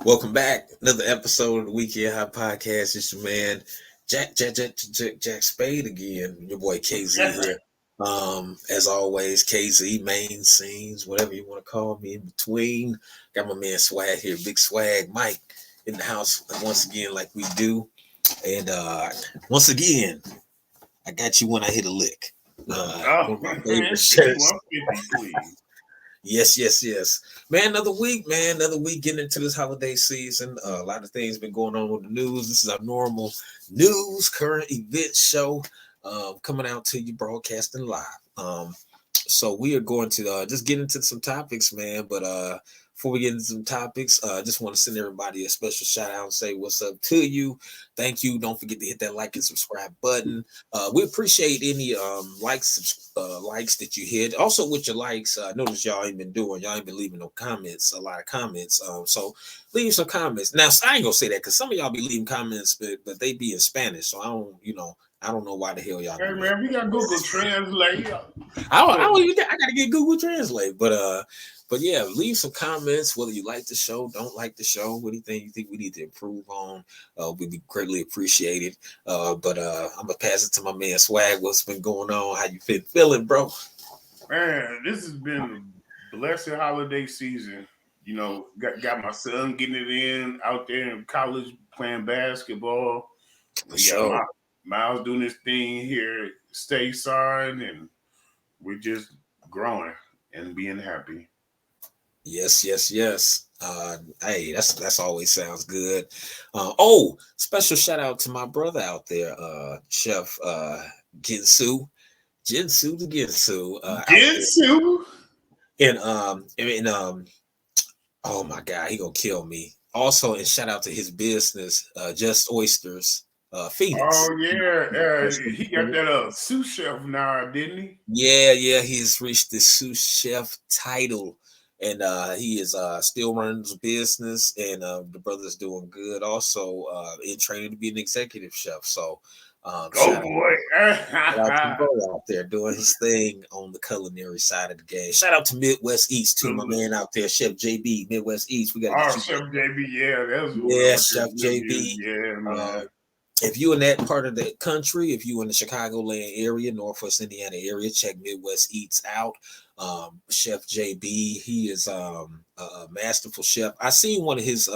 Welcome back. Another episode of the Weekend High Podcast. It's your man, Jack Spade again. Your boy KZ here. As always, KZ, Mainescenes, whatever you want to call me in between. Got my man Swag here, Big Swag Mike in the house once again, like we do. And once again, I got you when I hit a lick. One of my favorite shirts. 150, please. Yes. Man, another week getting into this holiday season. A lot of things been going on with the news. This is our normal news, current event show coming out to you, broadcasting live. So we are going to just get into some topics, man. But before we get into some topics, I just want to send everybody a special shout out and say what's up to you. Thank you. Don't forget to hit that like and subscribe button. We appreciate any likes that you hit. Also, with your likes, I notice y'all ain't been leaving no comments, a lot of comments. So leave some comments. Now, I ain't gonna say that because some of y'all be leaving comments, but they be in Spanish, so I don't know why the hell y'all. Hey man, we got Google Translate. I gotta get Google Translate, but yeah, leave some comments whether you like the show, don't like the show, anything you think we need to improve on. We'd be greatly appreciated. But I'm gonna pass it to my man Swag. What's been going on? How you been feeling, bro? Man, this has been a blessed holiday season. You know, got my son getting it in out there in college playing basketball. Sure. Miles doing his thing here stateside, and we're just growing and being happy. Yes. Hey, that's always sounds good. Special shout out to my brother out there, Chef Ginsu the Ginsu. Ginsu. And oh my God, he gonna kill me. Also, and shout out to his business, Just Oysters, Phoenix. Oh yeah, he got that sous chef now, didn't he? Yeah, he's reached the sous chef title. And he is still running his business, and the brother's doing good. Also, in training to be an executive chef. So, go boy! Shout out to bro out there doing his thing on the culinary side of the game. Shout out to Midwest East too, my man out there, Chef JB, Midwest East. We got Chef JB, Chef JB. Yeah, man. If you're in that part of the country, if you're in the Chicagoland area, Northwest Indiana area, check Midwest Eats out. Chef JB, he is a masterful chef. I seen one of his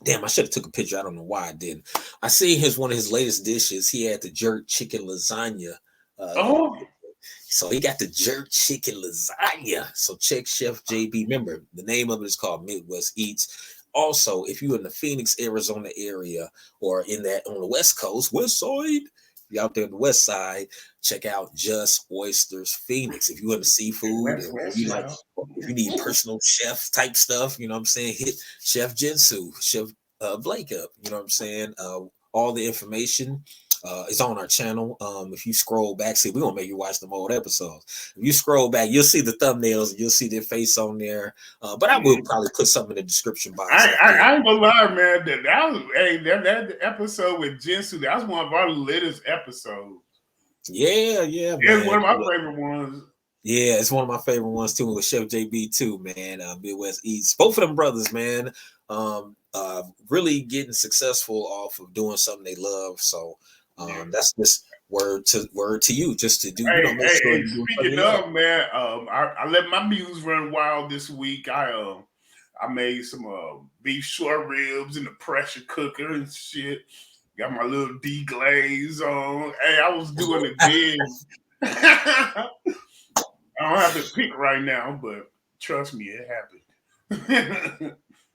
damn, I should have took a picture. I don't know why I didn't. I seen one of his latest dishes. He had the jerk chicken lasagna. So he got the jerk chicken lasagna. So check Chef JB. Remember, the name of it is called Midwest Eats. Also, if you're in the Phoenix, Arizona area, or on the West Coast, West Side, you out there on the West Side, check out Just Oysters Phoenix. If you want the seafood, if you need personal chef type stuff, you know what I'm saying, hit Chef Jinsu, Chef Blake up, you know what I'm saying. All the information is on our channel. If you scroll back, see, we're gonna make you watch them old episodes. If you scroll back, you'll see the thumbnails, you'll see their face on there. But I will probably put something in the description box. I ain't gonna lie, man. That episode with Jinsu, that was one of our latest episodes. Yeah, it's one of my favorite ones. Yeah, it's one of my favorite ones too, with Chef JB too, man. Midwest Eats, both of them brothers, man. Really getting successful off of doing something they love. So that's just word to you, just to do. Speaking of, man, I let my muse run wild this week. I made some beef short ribs in the pressure cooker and shit. Got my little deglaze on. Hey, I was doing it big. I don't have to pick right now, but trust me, it happened.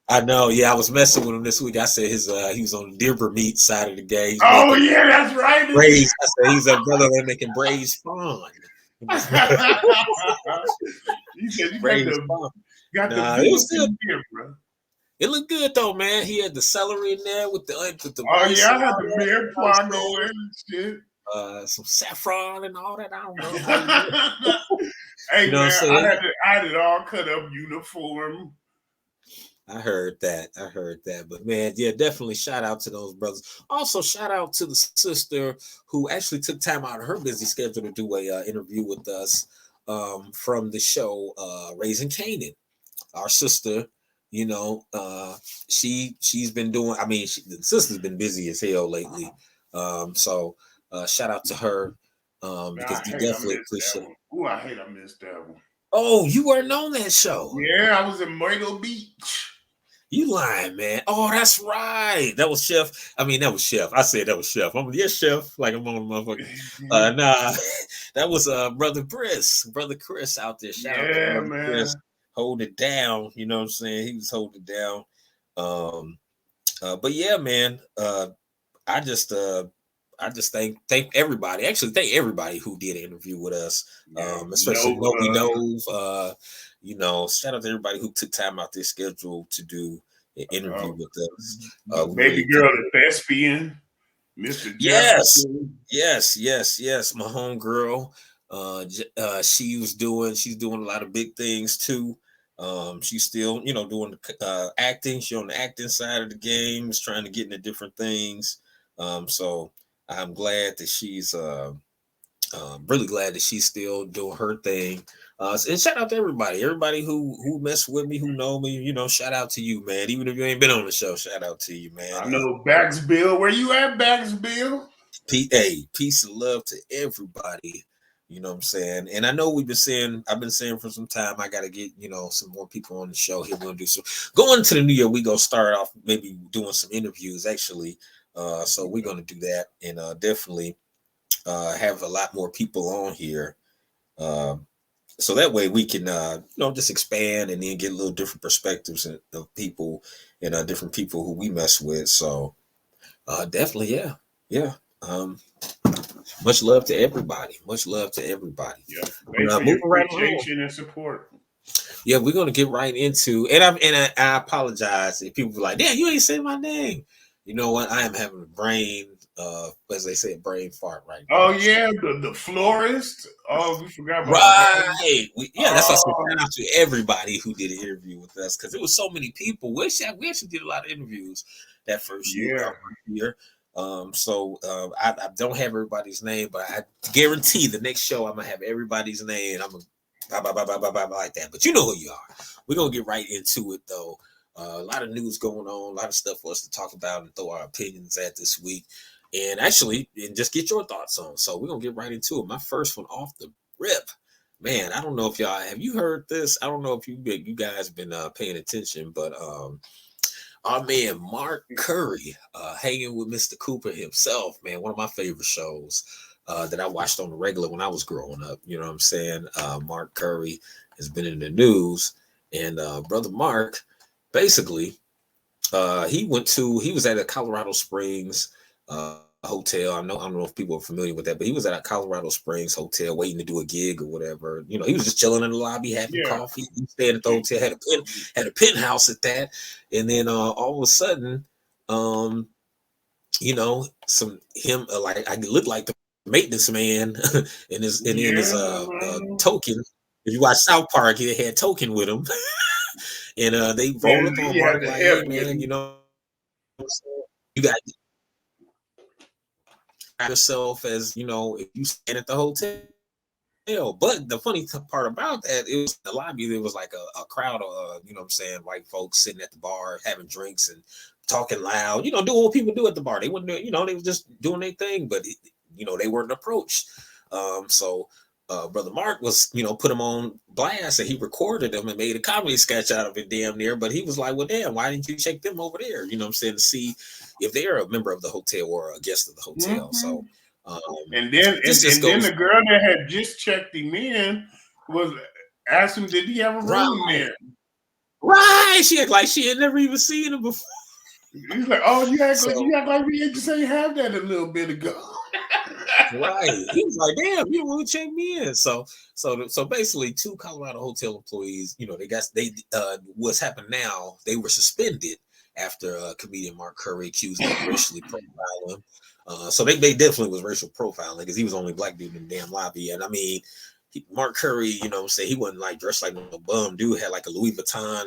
I know. Yeah, I was messing with him this week. I said he was on the Denver meat side of the game. Yeah, that's right. Braised. I said he's a brother that making braised fawn. You said you got the beer, bro. It looked good though, man. He had the celery in there with the I had the beer plot going and shit. Some saffron and all that. I don't know. Hey, you know, man, I had it all cut up uniform. I heard that. But man, yeah, definitely shout out to those brothers. Also, shout out to the sister who actually took time out of her busy schedule to do a interview with us from the show Raising Canaan. Our sister, you know, she's been doing. I mean, the sister's been busy as hell lately. So shout out to her. Man, Because I you hate I definitely missed that appreciate. one. Ooh, I hate I missed that one. Oh, you weren't on that show. Yeah, I was in Myrtle Beach. You lying, man. Oh, that's right. That was Chef. I mean, that was Chef. I said that was Chef. I'm yes, Chef. Like I'm on the motherfucker. Nah, that was brother Chris out there. Shout out to Yeah, brother Chris. man. Hold it down. You know what I'm saying? He was holding it down. Um, but yeah, man. I just thank everybody. Actually, thank everybody who did an interview with us. Yeah, Especially no, Nove. You know, shout out to everybody who took time out their schedule to do an uh, interview with us. the We really baby girl, the thespian, Mr. yes, Jefferson. yes. My homegirl, she's doing a lot of big things too. She's still, you know, doing acting. She's on the acting side of the game, is trying to get into different things. So I'm glad that she's really glad that she's still doing her thing. And shout out to everybody who mess with me, who know me. You know, shout out to you, man. Even if you ain't been on the show, shout out to you, man. I know Bax Bill. Where you at, Bax Bill? Peace and love to everybody. You know what I'm saying? And I know I've been saying for some time, I got to get, you know, some more people on the show here. We're going to do so. Going into the new year, we're going to start off maybe doing some interviews, actually. So we're going to do that and definitely have a lot more people on here. So that way we can, just expand and then get a little different perspectives of people and different people who we mess with. So definitely, yeah. Yeah. Much love to everybody. Much love to everybody. Yeah, thanks for your Moving right along. appreciation and support. Yeah, we're gonna get right into, I apologize if people be like, "Damn, you ain't saying my name." You know what? I am having a brain, as they say, a brain fart right now. Oh yeah, the florist. Oh, we forgot about Right. That's also Oh shout out to everybody who did an interview with us because there was so many people. We actually did a lot of interviews that first yeah. year. I don't have everybody's name, but I guarantee the next show I'm gonna have everybody's name. I'm gonna blah, like that. But you know who you are. We're gonna get right into it though. A lot of news going on, a lot of stuff for us to talk about and throw our opinions at this week. And actually, and just get your thoughts on. So we're gonna get right into it. My first one off the rip. Man, I don't know if y'all have you heard this. I don't know if you guys been paying attention, but our man Mark Curry, hanging with Mr. Cooper himself, man, one of my favorite shows that I watched on the regular when I was growing up. You know what I'm saying? Mark Curry has been in the news, and brother Mark, basically, he was at a Colorado Springs hotel. I don't know if people are familiar with that, but he was at a Colorado Springs hotel waiting to do a gig or whatever. You know, he was just chilling in the lobby having coffee. He stayed at the hotel, had a penthouse at that, and then all of a sudden, like I looked like the maintenance man in his token. If you watch South Park, he had token with him, and they rolled up on Mark like, "Hey man, you know, you got yourself as you know if you stand at the hotel." But the funny part about that, it was in the lobby. There was like a crowd of, you know what I'm saying, white folks sitting at the bar having drinks and talking loud, you know, doing what people do at the bar. They wouldn't, you know, they were just doing their thing, but, you know, they weren't approached. So Brother Mark was, you know, put him on blast and he recorded him and made a comedy sketch out of it damn near. But he was like, well, damn, why didn't you check them over there? You know what I'm saying? To see if they're a member of the hotel or a guest of the hotel. Mm-hmm. So, and then the girl that had just checked him in was asked him, did he have a room there? Right. She act like she had never even seen him before. He's like, oh, you act like we just ain't have that a little bit ago. Right. He was like, damn, you want to check me in. So basically 2 Colorado hotel employees, you know, what's happened now, they were suspended after comedian Mark Curry accused them of racially profiling. So they definitely was racial profiling because he was the only black dude in the damn lobby. And I mean, Mark Curry, you know what I'm saying, he wasn't like dressed like no bum dude, had like a Louis Vuitton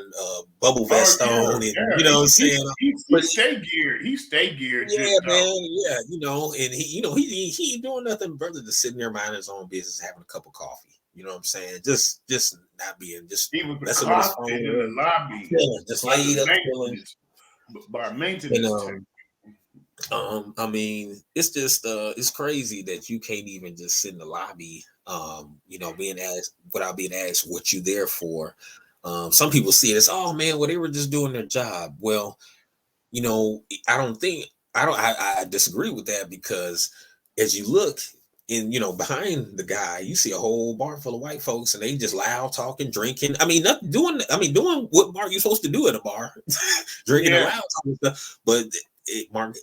bubble vest on, and you know what I'm saying. He stay geared. He stay geared. Yeah, man. Yeah, you know, and he ain't doing nothing, brother, to sitting there minding his own business, having a cup of coffee. You know what I'm saying? Just not being just He was messing with his accosted in the phone, lobby chilling, just by laid the up chilling. by And maintenance tech. I mean, it's just it's crazy that you can't even just sit in the lobby, being asked without being asked what you there for. Some people see it as, oh man, well, they were just doing their job. Well, I don't think I disagree with that, because as you look in, behind the guy, you see a whole bar full of white folks, and they just loud talking, drinking. I mean, not doing. I mean, doing what you're supposed to do at a bar, drinking and Yeah, loud talking stuff. But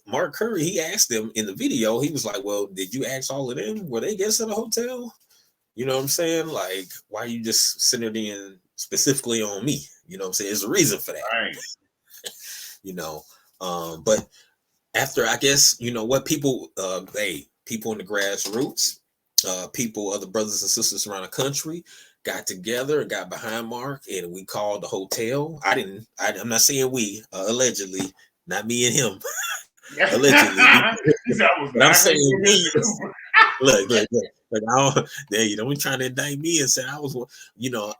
Mark Curry, he asked them in the video. He was like, "Well, did you ask all of them? Were they guests at a hotel? You know what I'm saying? Like, why you just sitting there in specifically on me? You know what I'm saying? There's a reason for that. right. You know, but after, I guess, what people, people in the grassroots, other brothers and sisters around the country got together and got behind Mark, and we called the hotel. I'm not saying we, allegedly, not me and him, allegedly, That was but I'm not him. saying we. Look. Like, I don't, there, we trying to indict me and say I was,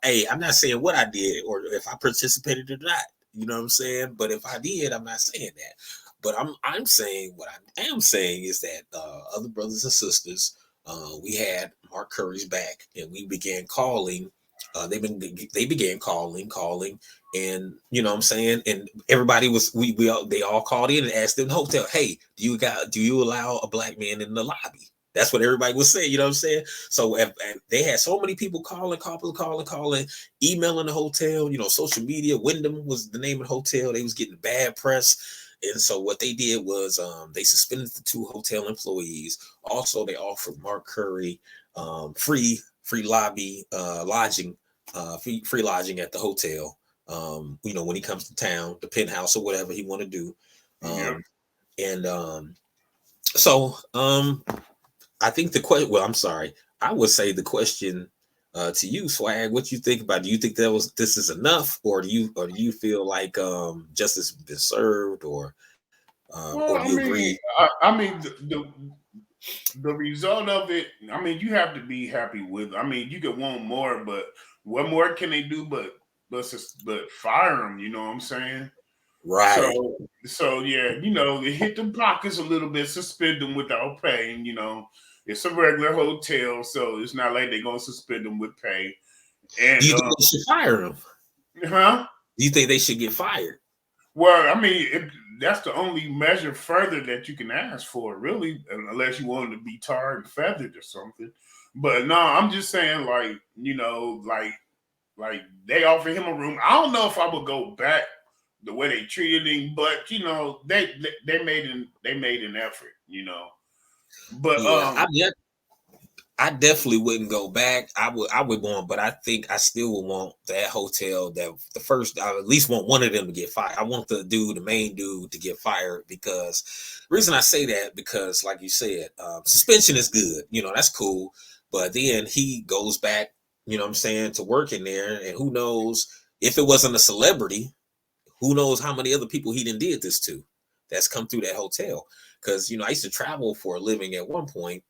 hey, I'm not saying what I did or if I participated or not. You know what I'm saying? But if I did, I'm not saying that. But I'm saying, what I am saying is that other brothers and sisters, we had Mark Curry's back, and we began calling. They began calling, and you know what I'm saying. And everybody was they all called in and asked them the hotel, hey, do you allow a black man in the lobby? That's what everybody was saying. You know what I'm saying? So if they had so many people calling, emailing the hotel, social media. Wyndham was the name of the hotel. They was getting bad press. And so what they did was they suspended the 2 hotel employees. Also, they offered Mark Curry free lobby lodging, free lodging at the hotel. When he comes to town, the penthouse or whatever he want to do. Yeah. And so I think the question. Well, I'm sorry. I would say the question to you, Swag. What you think about? Do you think this is enough, or do you feel like justice has been served, or Well, do you agree? I mean, the result of it. I mean, you have to be happy with. I mean, you could want more, but what more can they do but fire them? You know what I'm saying? So Right. yeah, they hit the pockets a little bit, suspend them without paying. It's a regular hotel, so it's not like they're gonna suspend them with pay. Do And you think they should fire him? huh? Do you think they should get fired? Well, I mean, that's the only measure further that you can ask for, really, unless you want them to be tarred and feathered or something. But no, I'm just saying, like, like they offer him a room. I don't know if I would go back the way they treated him, but they made an effort. But Yeah, I definitely wouldn't go back. I would want, but I think I still would want that hotel that the first. I at least want one of them to get fired. I want the main dude, to get fired, because the reason I say that, because like you said, suspension is good. That's cool, but then he goes back. You know what I'm saying, to work in there, and who knows if it wasn't a celebrity, who knows how many other people he did this to, that's come through that hotel. Because I used to travel for a living at one point,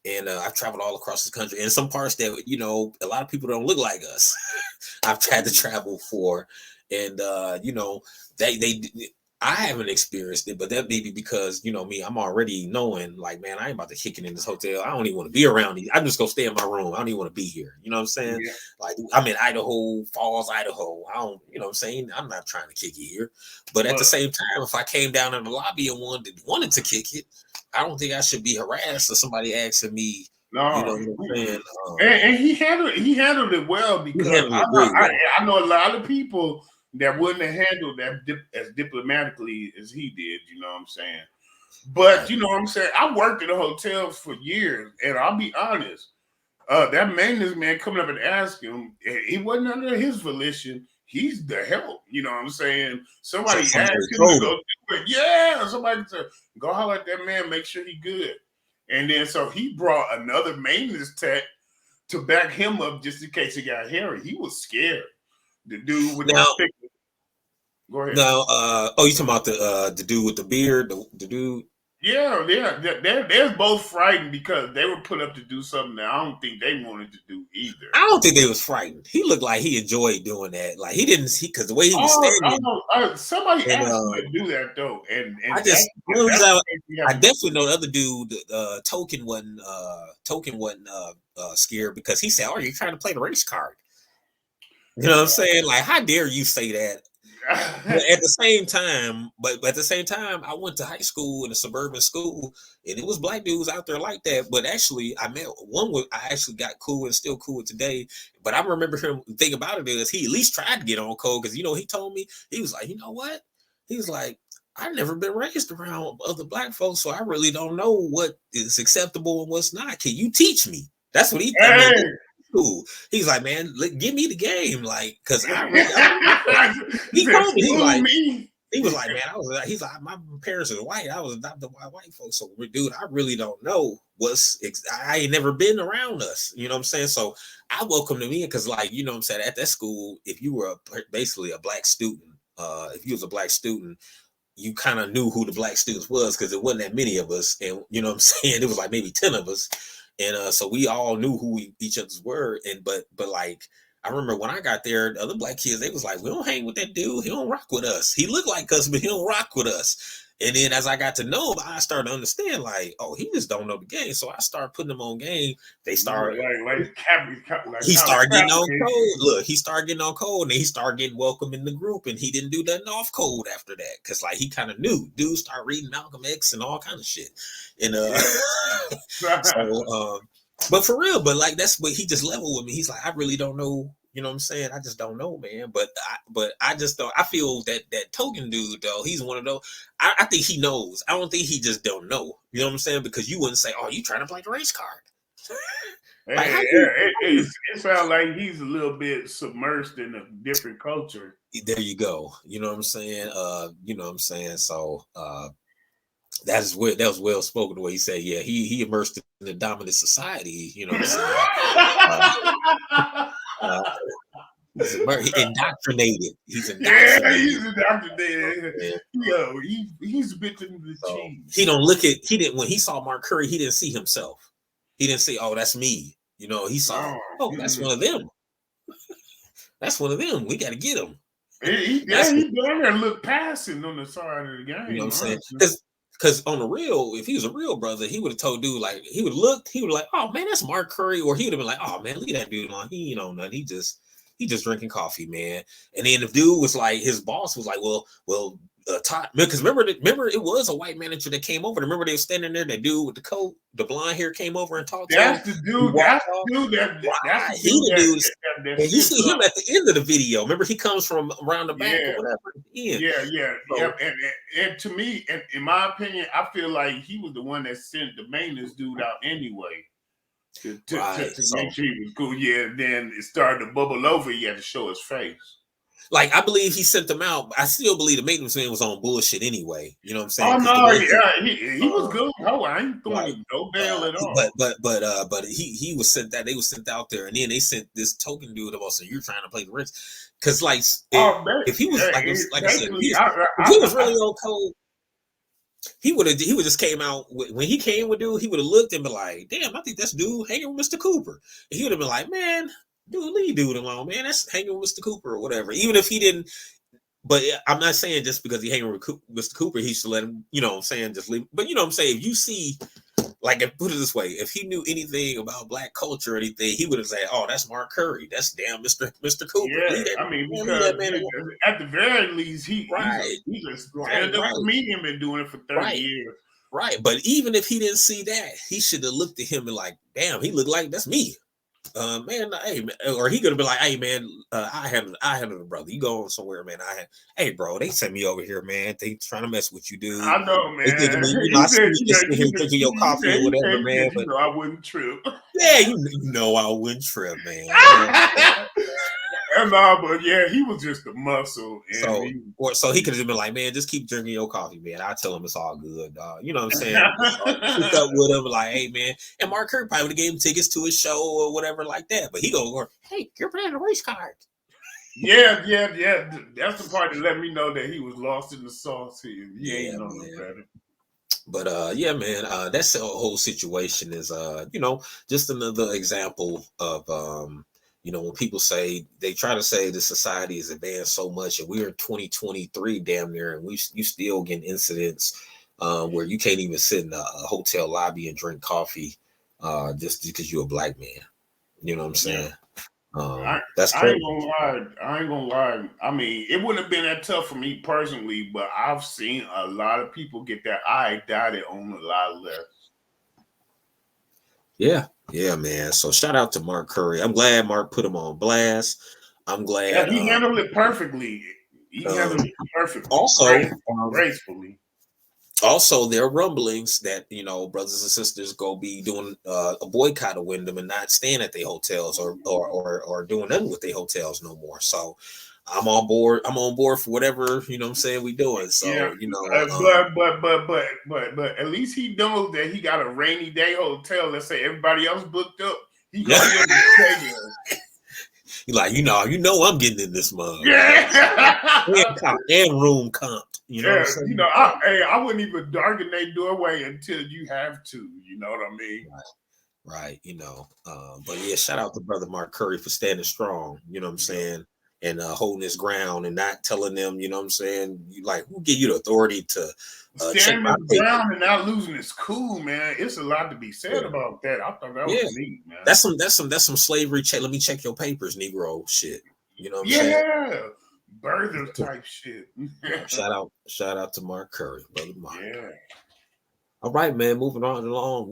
and I've traveled all across the country. And some parts that a lot of people don't look like us. I've had to travel for, and they I haven't experienced it, but that may be because me, I'm already knowing, like, man, I ain't about to kick it in this hotel. I don't even want to be around these. I'm just gonna stay in my room. I don't even want to be here. You know what I'm saying? yeah, Like, I'm in Idaho Falls, Idaho. I don't, what I'm saying? I'm not trying to kick it here. But at the but same time, if I came down in the lobby and wanted to kick it, I don't think I should be harassed or somebody asking me, you know no, what I'm saying? and he handled it well, We because handled it very well. I know a lot of people that wouldn't have handled that as diplomatically as he did. You know what I'm saying? But Right. you know what I'm saying? I worked in a hotel for years, and I'll be honest. That maintenance man coming up and asking him, it wasn't under his volition. He's the help. You know what I'm saying? So Somebody somebody asked him to told go him. do it. Yeah, somebody said, go holler at that man, make sure he good. And then so he brought another maintenance tech to back him up just in case he got hairy. He was scared. The dude with the Now, thick. Go ahead. oh, you talking about the dude with the beard, the dude? Yeah, they're both frightened because they were put up to do something that I don't think they wanted to do either. I don't think they was frightened. He looked like he enjoyed doing that. Like he didn't see because the way he was Oh, standing. somebody And asked me to do that though, I and just that's what makes me I have to do definitely know the other dude. Token wasn't scared because he said, "Oh, you're trying to play the race card." You know what I'm saying? Like, how dare you say that? But at the same time, I went to high school in a suburban school, and it was black dudes out there like that. But actually, I met one with I actually got cool and still cool with today. But I remember him. The thing about it is, he at least tried to get on code because he told me he was like, you know what? He was like, I've never been raised around other black folks, so I really don't know what is acceptable and what's not. Can you teach me? That's what he. I mean, Hey, cool. He's like, man, give me the game, like, cause he he said, told me "School me." he was like, man, he's like, my parents are white. I was adopted by white folks. So, dude, I really don't know I ain't never been around us. You know what I'm saying? So I welcome them in because, like, you know what I'm saying? At that school, if you were basically a black student, if you was a black student, you kind of knew who the black students was because it wasn't that many of us. And you know what I'm saying? It was like maybe 10 of us. And so we all knew who each other's were. And but like I remember when I got there, the other black kids, they was like, we don't hang with that dude. He don't rock with us. He looked like us, but he don't rock with us. And then as I got to know him, I started to understand, like, oh, he just don't know the game. So I started putting him on game. They started he started getting on code. Look, he started getting on code, and then he started getting welcome in the group, and he didn't do nothing off code after that, because like he kind of knew. Dudes start reading Malcolm X and all kind of shit, and so but for real, but like that's what he just leveled with me. He's like, I really don't know. You know what I'm saying? I just don't know, man. But I just don't. I feel that token dude though. He's one of those. I think he knows. I don't think he just don't know. You know what I'm saying? Because you wouldn't say, "Oh, you trying to play the race card." Like, It sounds like he's a little bit submersed in a different culture. there you go. You know what I'm saying? You know what I'm saying? So that was well spoken the way he said, yeah, he immersed in the dominant society, you know what I'm saying? Uh, he's indoctrinated. He's indoctrinated. Yeah, he's indoctrinated. Yo, he's bitten the So cheese. he didn't when he saw Mark Curry, he didn't see himself. He didn't say, oh, that's me. You know, he saw, that's one of them. That's one of them. We got to get him. He down there look passing on the side of the game. You know what I'm saying? Because on the real, if he was a real brother, he would have told dude, like, he would have like, oh man, that's Mark Curry, or he would have been like, oh man, leave that dude alone. He ain't on nothing. He just drinking coffee, man. And then the dude was like, his boss was like, well, Todd, because remember it was a white manager that came over. Remember they were standing there, that dude with the coat, the blonde hair came over and talked to him. That's the dude that and you see him at the end of the video. Remember, he comes from around the back or whatever. Yeah. And to me, in my opinion, I feel like he was the one that sent the maintenance dude out anyway. To make sure he was cool. Yeah, then it started to bubble over. He had to show his face. Like, I believe he sent them out. I still believe the maintenance man was on bullshit anyway. You know what I'm saying? Oh no, he was good. Oh, I ain't throwing no bail at all. But he was sent that they was sent out there, and then they sent this token dude about saying, you're trying to play the risk. Because like if he was like I said, if he was really on code, he would just came out when he came with dude. He would have looked and been like, damn, I think that's dude hanging with Mr. Cooper. And he would have been like, man, dude, leave dude alone, man. That's hanging with Mr. Cooper or whatever. Even if he didn't. But I'm not saying just because he hanging with Mr. Cooper, he should let him, you know what I'm saying, just leave. But you know what I'm saying, if you see, like, put it this way, if he knew anything about black culture or anything, he would have said, oh, that's Mark Curry. That's damn Mr. Cooper. Yeah, I mean, because at the very least, he's a stand-up comedian, been doing it for 30 years. Right, but even if he didn't see that, he should have looked at him and like, damn, he looked like, that's me. Man, hey, or he could have been like, hey, man, I handle it, brother. You go on somewhere, man. Hey, bro, they sent me over here, man. They trying to mess with you, dude. I know, man. I see you just sitting here drinking your coffee or whatever, man. But I wouldn't trip. Yeah, you know I wouldn't trip, man. But yeah, he was just a muscle. So he could have been like, man, just keep drinking your coffee, man. I tell him it's all good, dog. You know what I'm saying? Pick up with him, like, hey, man. And Mark Curry probably would have gave him tickets to his show or whatever like that. But he go, hey, you're playing a race card. Yeah. That's the part that let me know that he was lost in the sauce here. He ain't on the better. But yeah, man, that's the whole situation is just another example of when people say they try to say the society has advanced so much and we're in 2023 damn near and you still getting incidents where you can't even sit in a hotel lobby and drink coffee just because you're a black man. You know what I'm Yeah. saying? I, That's I ain't crazy. gonna lie. I ain't gonna lie. I mean, it wouldn't have been that tough for me personally, but I've seen a lot of people get their eye dotted on a lot less. Yeah, yeah, man. So shout out to Mark Curry. I'm glad Mark put him on blast. I'm Yeah, glad. he handled it perfectly. He Um, handled it perfectly, also, gracefully. also, there are rumblings that brothers and sisters go be doing a boycott of Wyndham and not staying at their hotels or doing nothing with their hotels no more. So I'm on board. I'm on board for whatever I'm saying we doing. Yeah, So but at least he knows that he got a rainy day hotel. Let's say everybody else booked up, he yeah, gonna be able to stay there. like I'm getting in this mug. Yeah. And room comp. You know what I'm Yeah, saying? I wouldn't even darken their doorway until you have to. You know what I mean? Right. But yeah, shout out to brother Mark Curry for standing strong. You know what I'm Yeah. saying? And holding his ground and not telling them, you know what I'm saying? Like, who give you the authority to check Standing my his paper? ground and not losing his cool, man. It's a lot to be Yeah. said about that. I thought that was Yeah. neat, man. That's some slavery check. Let me check your papers, Negro shit. You know what I'm saying? Yeah, birther type shit. Yeah, shout out to Mark Curry, brother Mark. Yeah. All right, man. Moving right along.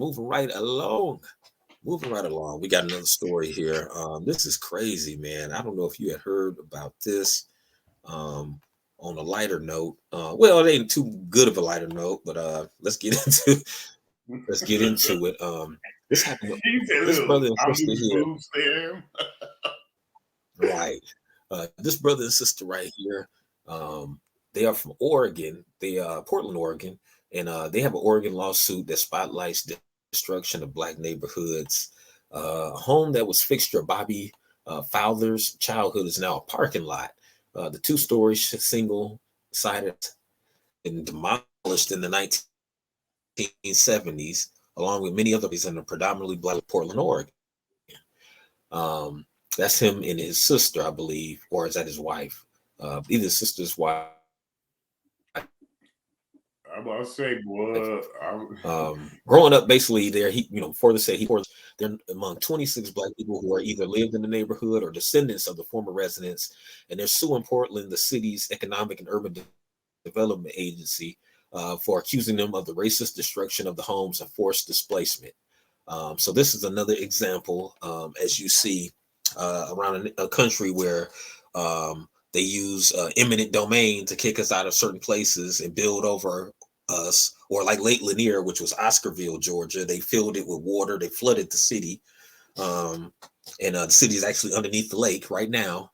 We got another story here. This is crazy, man. I don't know if you had heard about this. Um, on a lighter note, well, it ain't too good of a lighter note, but let's get into it. This happened with He said, this "Look, brother and I'm sister losing here, food stamp." right? This brother and sister right here, they are from Oregon. They Portland, Oregon, and they have an Oregon lawsuit that spotlights the destruction of black neighborhoods. A home that was fixture Bobby Fowler's childhood is now a parking lot. The two-story single-sided and demolished in the 1970s, along with many other in the predominantly black Portland, Oregon. Um, that's him and his sister, I believe, or is that his wife? Either his sister's wife. I'm about to say, boy. Growing up, basically, there he, before they say they're among 26 black people who are either lived in the neighborhood or descendants of the former residents, and they're suing Portland, the city's economic and urban development agency, for accusing them of the racist destruction of the homes and forced displacement. So this is another example, as you see, around a country where they use eminent domain to kick us out of certain places and build over us, or like Lake Lanier, which was Oscarville, Georgia. They filled it with water. They flooded the city, um, and the city is actually underneath the lake right now.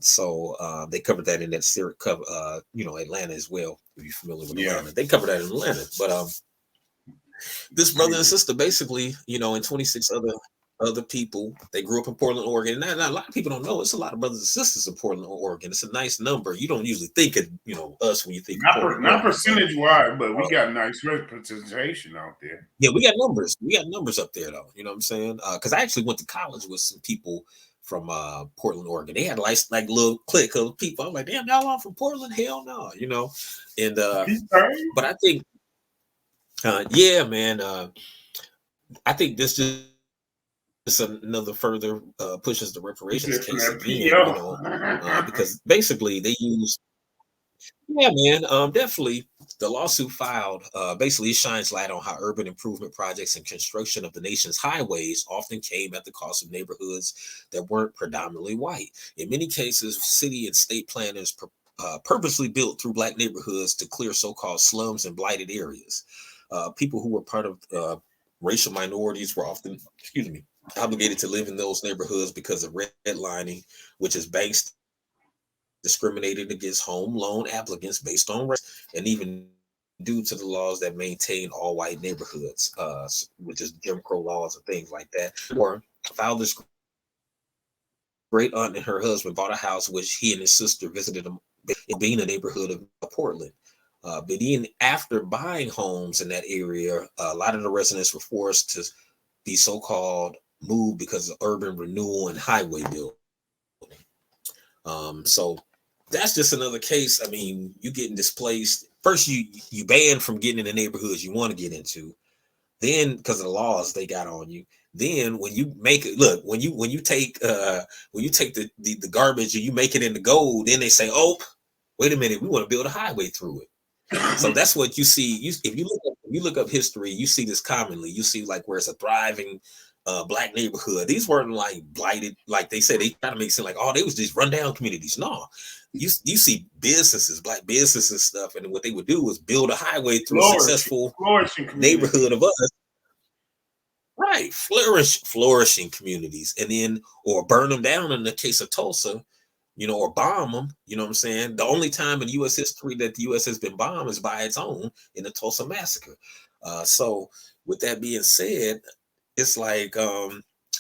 So they covered that in that series, Atlanta as well. If you're familiar with Yeah. Atlanta, they covered that in Atlanta. But this brother and sister basically, and 26 other people, they grew up in Portland, Oregon. Now, a lot of people don't know it's a lot of brothers and sisters in Portland, Oregon. It's a nice number. You don't usually think of us when you think of Portland, Not Oregon. percentage wise, but we got nice representation out there. Yeah, we got numbers. We got numbers up there though. You know what I'm saying? Because I actually went to college with some people from Portland, Oregon. They had like little clique of people. I'm like, damn, y'all are from Portland? Hell no, And but I think, yeah, man. I think this just another further pushes the reparations Just from case that again. PO. Because basically they use. Yeah, man. Definitely. The lawsuit filed basically shines light on how urban improvement projects and construction of the nation's highways often came at the cost of neighborhoods that weren't predominantly white. In many cases, city and state planners purposely built through black neighborhoods to clear so-called slums and blighted areas. People who were part of racial minorities were often, obligated to live in those neighborhoods because of redlining, which is banks discriminated against home loan applicants based on race, and even due to the laws that maintain all white neighborhoods, which is Jim Crow laws and things like that. Or Fowler's great aunt and her husband bought a house which he and his sister visited them in being a neighborhood of Portland. But then after buying homes in that area, a lot of the residents were forced to be so-called moved because of urban renewal and highway building. So that's just another case. I mean, you getting displaced. First, you banned from getting in the neighborhoods you want to get into. Then, because of the laws they got on you. Then, when you make it, look, when you take the garbage and you make it into gold, then they say, "Oh, wait a minute, we want to build a highway through it." So that's what you see. If you look up history, you see this commonly. You see like where it's a thriving black neighborhood. These weren't like blighted, like they said. They try to make it seem like, oh, they was just rundown communities. No, you see businesses, black businesses and stuff, and what they would do was build a highway through a successful neighborhood of us. Right, flourishing communities, and then or burn them down in the case of Tulsa, or bomb them. You know what I'm saying? The only time in U.S. history that the U.S. has been bombed is by its own in the Tulsa massacre. So, with that being said, it's like,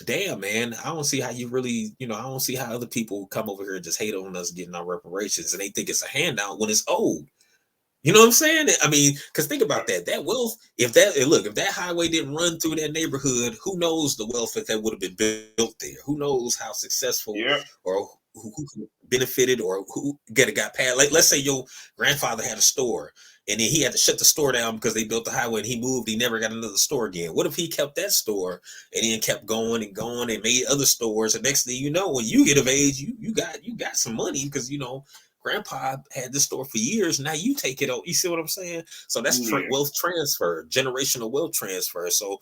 damn, man, I don't see how you really, I don't see how other people come over here and just hate on us getting our reparations, and they think it's a handout when it's owed. You know what I'm saying? I mean, because think about that. That wealth, if that highway didn't run through that neighborhood, who knows the wealth that would have been built there? Who knows how successful or who benefited or who got past? Like, let's say your grandfather had a store and then he had to shut the store down because they built the highway and he moved. He never got another store again. What if he kept that store and then kept going and going and made other stores? And next thing you know, when you get of age, you got some money because Grandpa had this store for years. Now you take it out. You see what I'm saying? So that's wealth transfer, generational wealth transfer. So,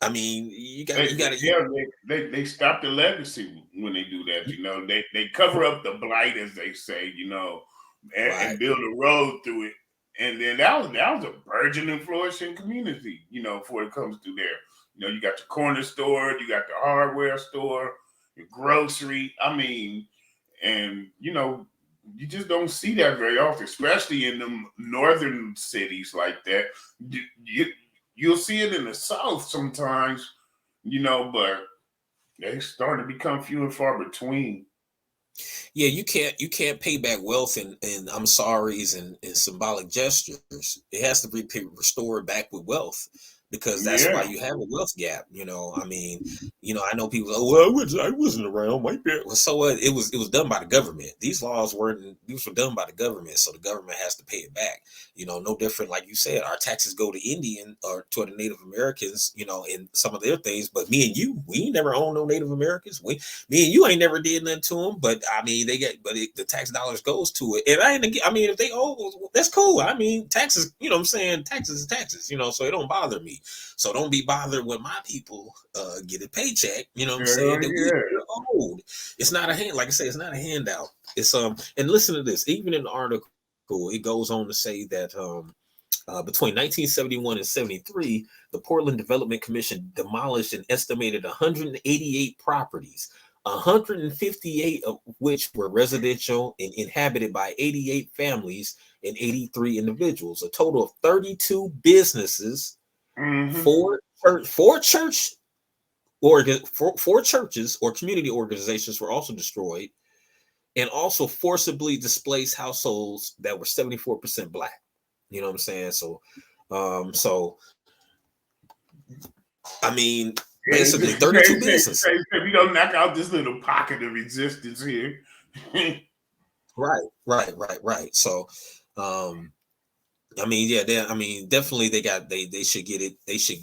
I mean, you got to. They stop the legacy when they do that. They cover up the blight, as they say. And build a road through it. And then that was a burgeoning, flourishing community. Before it comes through there. You got the corner store, you got the hardware store, your grocery. I mean, and you just don't see that very often, especially in the northern cities like that. You'll see it in the South sometimes, but they start to become few and far between. Yeah, you can't pay back wealth and I'm sorry's and symbolic gestures. It has to be restored back with wealth. Because that's why you have a wealth gap. I mean, I know people. Oh, well, I wasn't around. My parents. Well, so what? It was done by the government. These laws were done by the government, so the government has to pay it back. No different. Like you said, our taxes go to Indian or to the Native Americans. In some of their things. But me and you, we ain't never owned no Native Americans. Me and you ain't never did nothing to them. But I mean, the tax dollars goes to it. And I mean, if they owe, that's cool. I mean, taxes. You know what I'm saying? Taxes is taxes. So it don't bother me. So don't be bothered when my people get a paycheck. You know what I'm saying? That we're old. It's not a hand. Like I say, it's not a handout. It's and listen to this. Even in the article, it goes on to say that between 1971 and 73, the Portland Development Commission demolished an estimated 188 properties, 158 of which were residential and inhabited by 88 families and 83 individuals. A total of 32 businesses. Mm-hmm. Four churches or community organizations were also destroyed, and also forcibly displaced households that were 74% black. You know what I'm saying? So, I mean, basically 32 businesses. We don't knock out this little pocket of existence here. Right. So, I mean, definitely they should get it. They should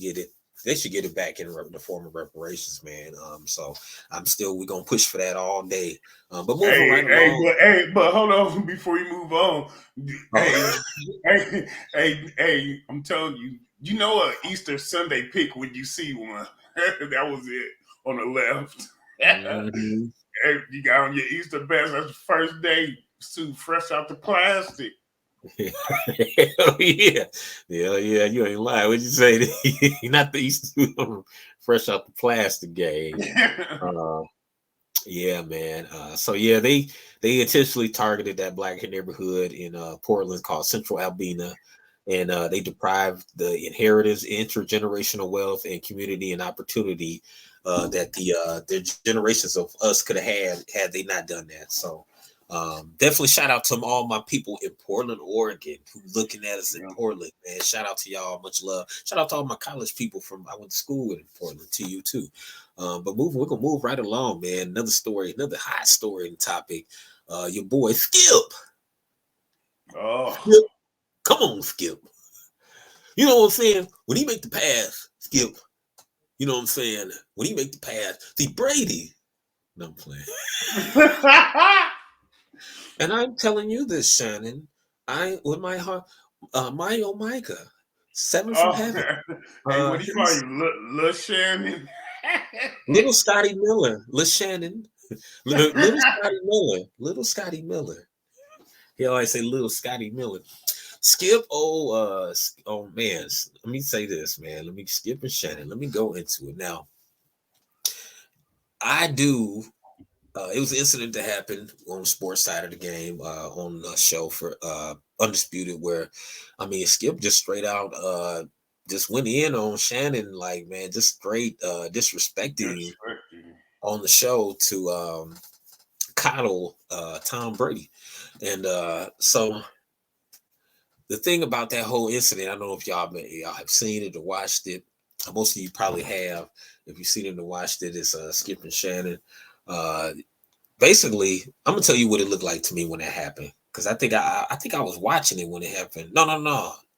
get it back in the form of reparations, man. So we're gonna push for that all day. But moving along. But hold on before you move on. Hey, I'm telling you, Easter Sunday pick when you see one. That was it on the left. Mm-hmm. Hey, you got on your Easter best. That's the first day suit fresh out the plastic. Hell yeah, you ain't lying. What'd you say? Not the Easter fresh out the plastic game. Yeah, man. So yeah, they intentionally targeted that black neighborhood in Portland called Central Albina, and they deprived the inheritors, intergenerational wealth, and community and opportunity that the generations of us could have had they not done that. So. Definitely shout out to all my people in Portland, Oregon, who looking at us in Portland, man. Shout out to y'all, much love. Shout out to all my college people I went to school with in Portland, to you too. But we're gonna move right along, man. Another story, another hot story and topic. Your boy Skip. Oh, Skip. Come on, Skip. You know what I'm saying? When he make the pass, Skip. You know what I'm saying? When he make the pass, see Brady. No, I'm playing. And I'm telling you this, Shannon. With my heart, my oh Micah, 7 from heaven. Hey, what do you call you, Lil Shannon? Little Scotty Miller, Lil Shannon, little Scotty Miller. He always say little Scotty Miller. Skip, oh man, let me say this, man. Let me Skip and Shannon. Let me go into it now. I do. It was an incident that happened on the sports side of the game on a show for Undisputed, where I mean Skip just straight out just went in on Shannon, like, man, just straight disrespecting on the show to coddle Tom Brady. And so the thing about that whole incident, I don't know if y'all have seen it or watched it. Most of you probably have. If you've seen it or watched it, it's Skip and Shannon. Basically, I'm gonna tell you what it looked like to me when it happened, because I think I was watching it when it happened. No,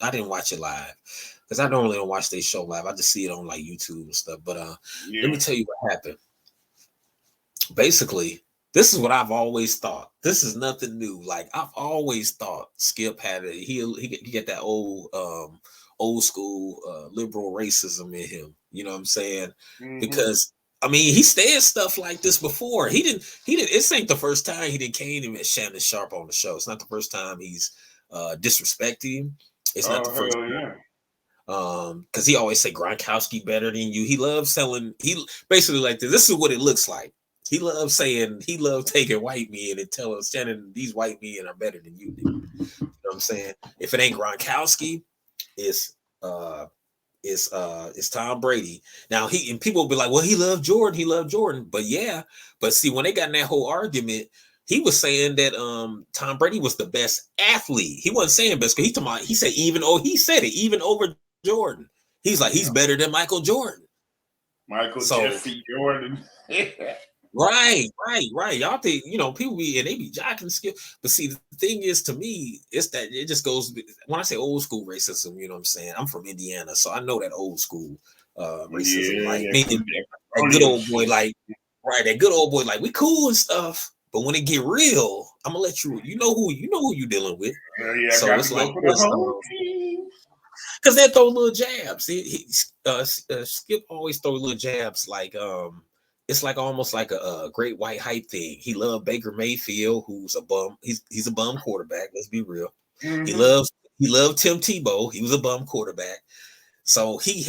I didn't watch it live, because I normally don't watch their show live. I just see it on like YouTube and stuff. But let me tell you what happened. Basically, this is what I've always thought. This is nothing new. Like, I've always thought Skip had he get that old school liberal racism in him. You know what I'm saying? Mm-hmm. Because I mean, he said stuff like this before. He didn't. This ain't the first time he didn't came him at Shannon Sharp on the show. It's not the first time he's disrespecting him. It's not the first time. Because he always say Gronkowski better than you. He loves selling. He basically like this. This is what it looks like. He loves saying, he loves taking white men and telling Shannon these white men are better than you. You know what I'm saying? If it ain't Gronkowski, it's Tom Brady. Now and people will be like, well, he loved Jordan. But yeah, but see, when they got in that whole argument, he was saying that Tom Brady was the best athlete. He wasn't saying best, because he said even over Jordan. He's like, he's better than Michael Jordan. Jesse Jordan. Right. Y'all think, people they be jocking Skip. But see, the thing is, to me, it's that it just goes, when I say old school racism, you know what I'm saying? I'm from Indiana, so I know that old school racism. That good old boy, that good old boy, like, we cool and stuff. But when it get real, I'm gonna let you know who you dealing with. So it's like this. Because they throw little jabs. Skip always throw little jabs, like it's like almost like a great white hype thing. He loved Baker Mayfield, who's a bum. He's a bum quarterback. Let's be real. Mm-hmm. He loved Tim Tebow. He was a bum quarterback. So he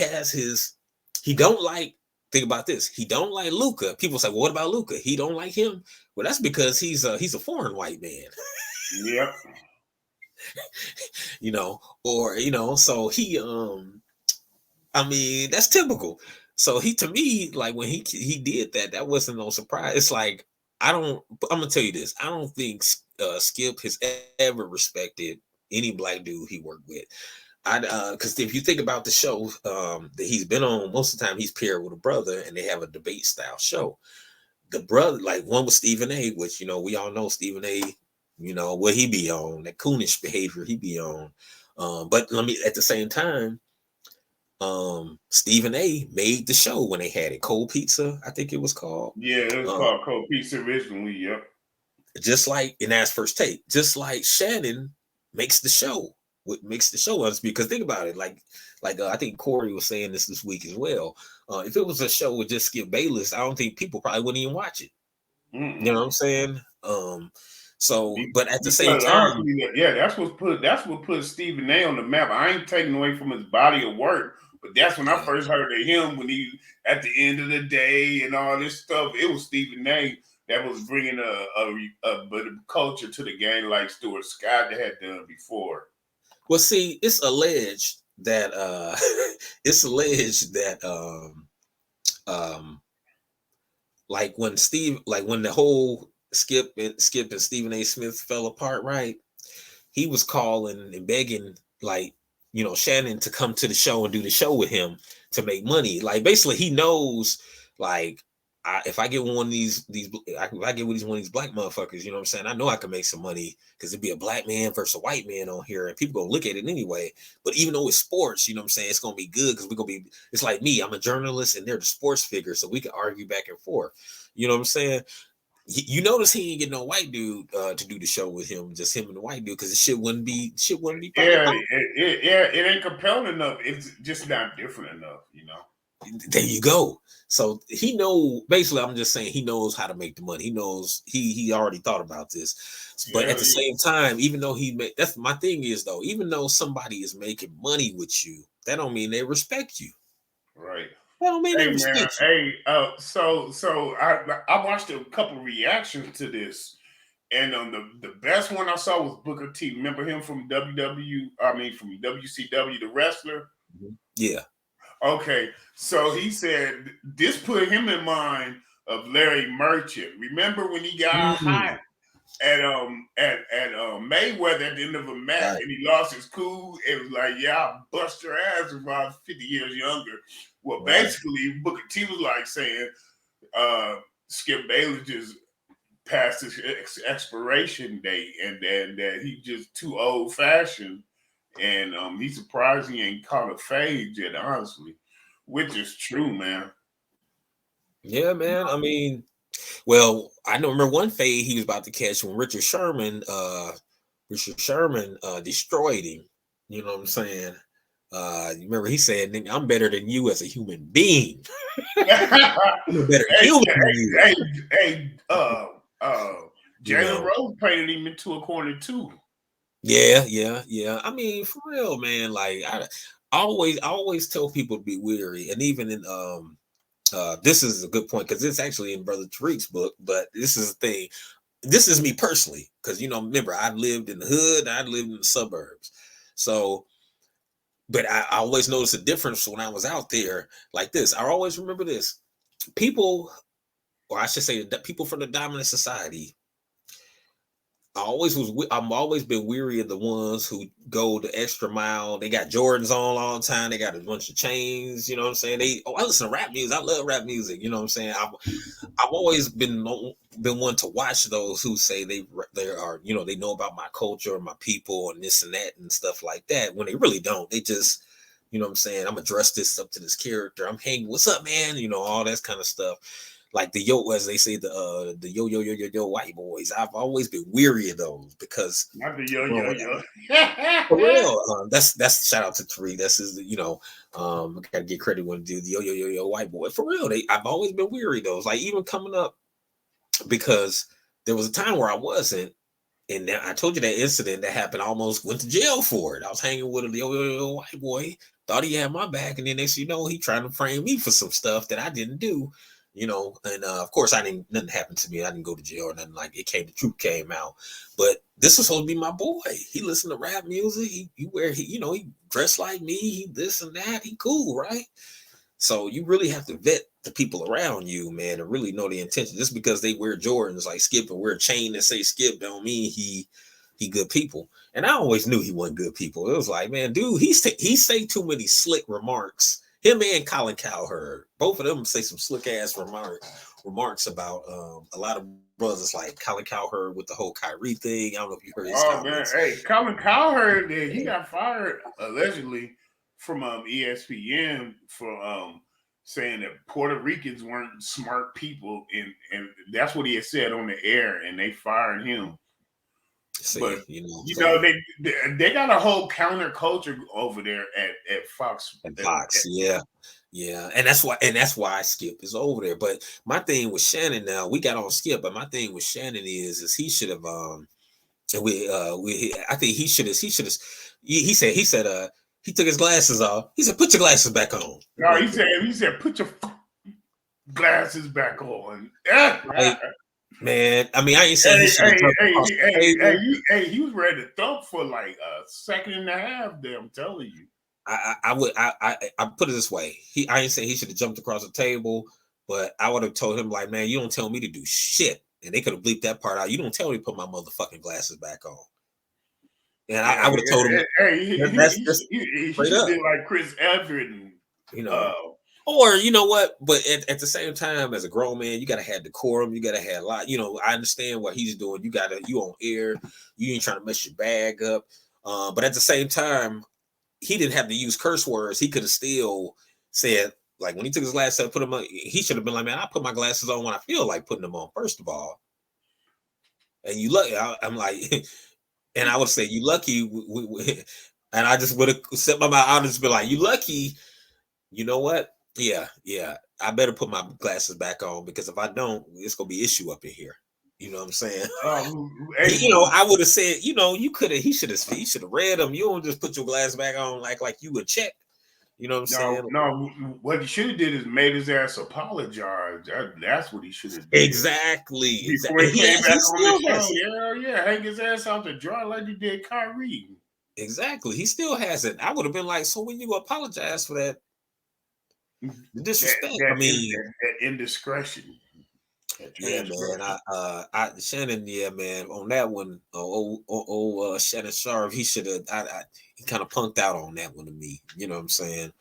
don't like. Think about this. He don't like Luka. People say, well, what about Luka? He don't like him. Well, that's because he's a foreign white man. Yep. So he I mean, that's typical. So to me, like, when he did that wasn't no surprise. It's like, I'm gonna tell you this. I don't think Skip has ever respected any black dude he worked with. Because if you think about the show that he's been on, most of the time he's paired with a brother, and they have a debate style show. The brother, like one with Stephen A., which we all know Stephen A., what he be on, that coonish behavior he be on. But at the same time, Stephen A. made the show when they had it. Cold Pizza, I think it was called. Yeah, it was called Cold Pizza originally, yep. Just like in That's First Take, just like Shannon makes the show. What makes the show us, because think about it, like I think Corey was saying this week as well. If it was a show with just Skip Bayless, I don't think people probably wouldn't even watch it. Mm-mm. You know what I'm saying? So, but at the same time, that's what put Stephen A. on the map. I ain't taking away from his body of work, but that's when I first heard of him, when he at the end of the day and all this stuff. It was Stephen A. that was bringing a bit of culture to the game, like Stuart Scott had done before. Well, see, it's alleged that like when the whole Skip and Stephen A. Smith fell apart, right? He was calling and begging, like, Shannon to come to the show and do the show with him to make money. Like, basically, he knows, like, if I get one of these, if I get with one of these black motherfuckers, you know what I'm saying? I know I can make some money because it'd be a black man versus a white man on here, and people gonna look at it anyway. But even though it's sports, you know what I'm saying? It's gonna be good because we're gonna be. It's like me. I'm a journalist, and they're the sports figure, so we can argue back and forth. You know what I'm saying? You notice he ain't get no white dude to do the show with him, just him and the white dude, because the shit wouldn't be probably Yeah, it ain't compelling enough. It's just not different enough, you know. There you go. So he basically, I'm just saying he knows how to make the money. He knows he already thought about this. But at the same time, even though that's my thing is though, even though somebody is making money with you, that don't mean they respect you. Right. That don't mean Hey they man, respect you. hey, so I watched a couple reactions to this, and the best one I saw was Booker T. Remember him from from WCW, the wrestler? Yeah. Okay, so he said this put him in mind of Larry Merchant. Remember when he got hot at Mayweather at the end of a match and he lost his cool? It was like, yeah, I'll bust your ass if I was 50 years younger. Well, basically, Booker T was like saying, Skip Bayless just passed his expiration date, and then that he just too old fashioned, and he's surprised he ain't caught a fade yet, honestly, which is true, man. Yeah, man. I mean, well, I don't remember one fade he was about to catch when Richard Sherman destroyed him. You know what I'm saying? You remember he said, "I'm better than you as a human being. I'm a better human than you." Jalen Rose painted him into a corner too. Yeah. I mean, for real, man. Like I always tell people to be weary, and even in this is a good point because it's actually in Brother Tariq's book, but this is the thing. This is me personally, because remember, I lived in the hood, I lived in the suburbs. So, but I always noticed a difference when I was out there like this. I always remember this. People, or I should say people from the dominant society, I'm always been weary of the ones who go the extra mile. They got Jordans on all the time. They got a bunch of chains. You know what I'm saying? I listen to rap music. I love rap music. You know what I'm saying? I've always been one to watch those who say they are, they know about my culture and my people and this and that and stuff like that, when they really don't. They just, you know what I'm saying, I'm gonna dress this up to this character. I'm hanging, what's up, man? All that kind of stuff. Like as they say, the yo white boys. I've always been weary of those because not the yo. For real, that's shout out to Tariq. That's his, gotta get credit when do the yo white boy. For real, I've always been weary of those. Like even coming up, because there was a time where I wasn't, and I told you that incident that happened. I almost went to jail for it. I was hanging with a yo white boy, thought he had my back, and then next you know he trying to frame me for some stuff that I didn't do. And of course nothing happened to me. I didn't go to jail or nothing. Like the truth came out. But this was supposed to be my boy. He listened to rap music. He dressed like me. He this and that. He cool, right? So you really have to vet the people around you, man, and really know the intention. Just because they wear Jordans like Skip and wear a chain that say Skip don't mean he good people. And I always knew he wasn't good people. It was like, man, dude, he say too many slick remarks. Him and Colin Cowherd, both of them say some slick ass remarks about a lot of brothers, like Colin Cowherd with the whole Kyrie thing. I don't know if you heard his comments. Man, hey, Colin Cowherd, he got fired allegedly from ESPN for saying that Puerto Ricans weren't smart people, and that's what he had said on the air, and they fired him. See, but they got a whole counterculture over there at Fox. Yeah, and that's why Skip is over there. But my thing with Shannon, now we got on Skip, but my thing with Shannon is he should have I think he should have he said he took his glasses off. He said, "Put your glasses back on." No, he said, "Put your glasses back on." Right. Man, I mean, I ain't saying he was ready to thump for like a second and a half there, I'm telling you. I put it this way. I ain't saying he should have jumped across the table, but I would have told him, like, man, you don't tell me to do shit and they could have bleeped that part out. You don't tell me to put my motherfucking glasses back on. And Yeah, I would have told him that's just he straight should have up. been like Chris Everett, and You know, or you know what? But at the same time, as a grown man, you gotta have decorum. You gotta have a lot. You know, I understand what he's doing. You on air. You ain't trying to mess your bag up. But at the same time, he didn't have to use curse words. He could have still said, like, when he took his glasses out, put them on. He should have been like, man, I put my glasses on when I feel like putting them on. First of all, and you look, I'm like, and I would say, you lucky. And I just would have set my mouth out and just be like, you lucky. You know what? Yeah. I better put my glasses back on, because if I don't, it's gonna be issue up in here. You know what I'm saying? You know, I would have said, you know, you could have. He should have read them. You don't just put your glasses back on like you would check. You know what I'm saying? No, what he should have did is made his ass apologize. That's what he should have did. Exactly. Before he came back on the show. Yeah, hang his ass out the dry like you did Kyrie. Exactly. He still hasn't. I would have been like, so when you apologize for that, the disrespect, that indiscretion. Yeah, man. I Shannon, yeah, man. On that one, Shannon Sharp, he should have. He kind of punked out on that one to me. You know what I'm saying?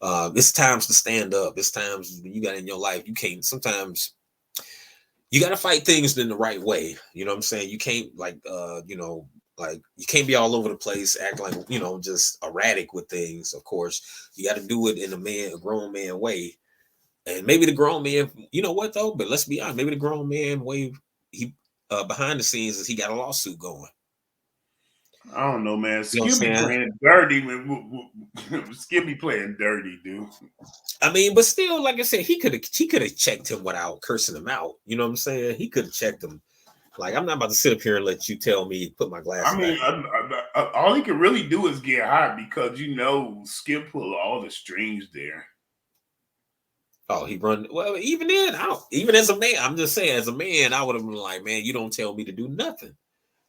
It's times to stand up. It's times when you got in your life, you can't. Sometimes you got to fight things in the right way. You know what I'm saying? You can't you can't be all over the place, act like, just erratic with things. Of course, you got to do it in a grown man way. And maybe the grown man, you know what though? But let's be honest, maybe the grown man way he behind the scenes is he got a lawsuit going. I don't know, man. Skip be playing dirty. Skip be playing dirty, dude. I mean, but still, like I said, he could have checked him without cursing him out. You know what I'm saying? He could have checked him. Like, I'm not about to sit up here and let you tell me put my glasses. I mean, all he can really do is get hot, because Skip pull all the strings there. Oh, he run well. Even then, even as a man, I'm just saying, as a man, I would have been like, man, you don't tell me to do nothing.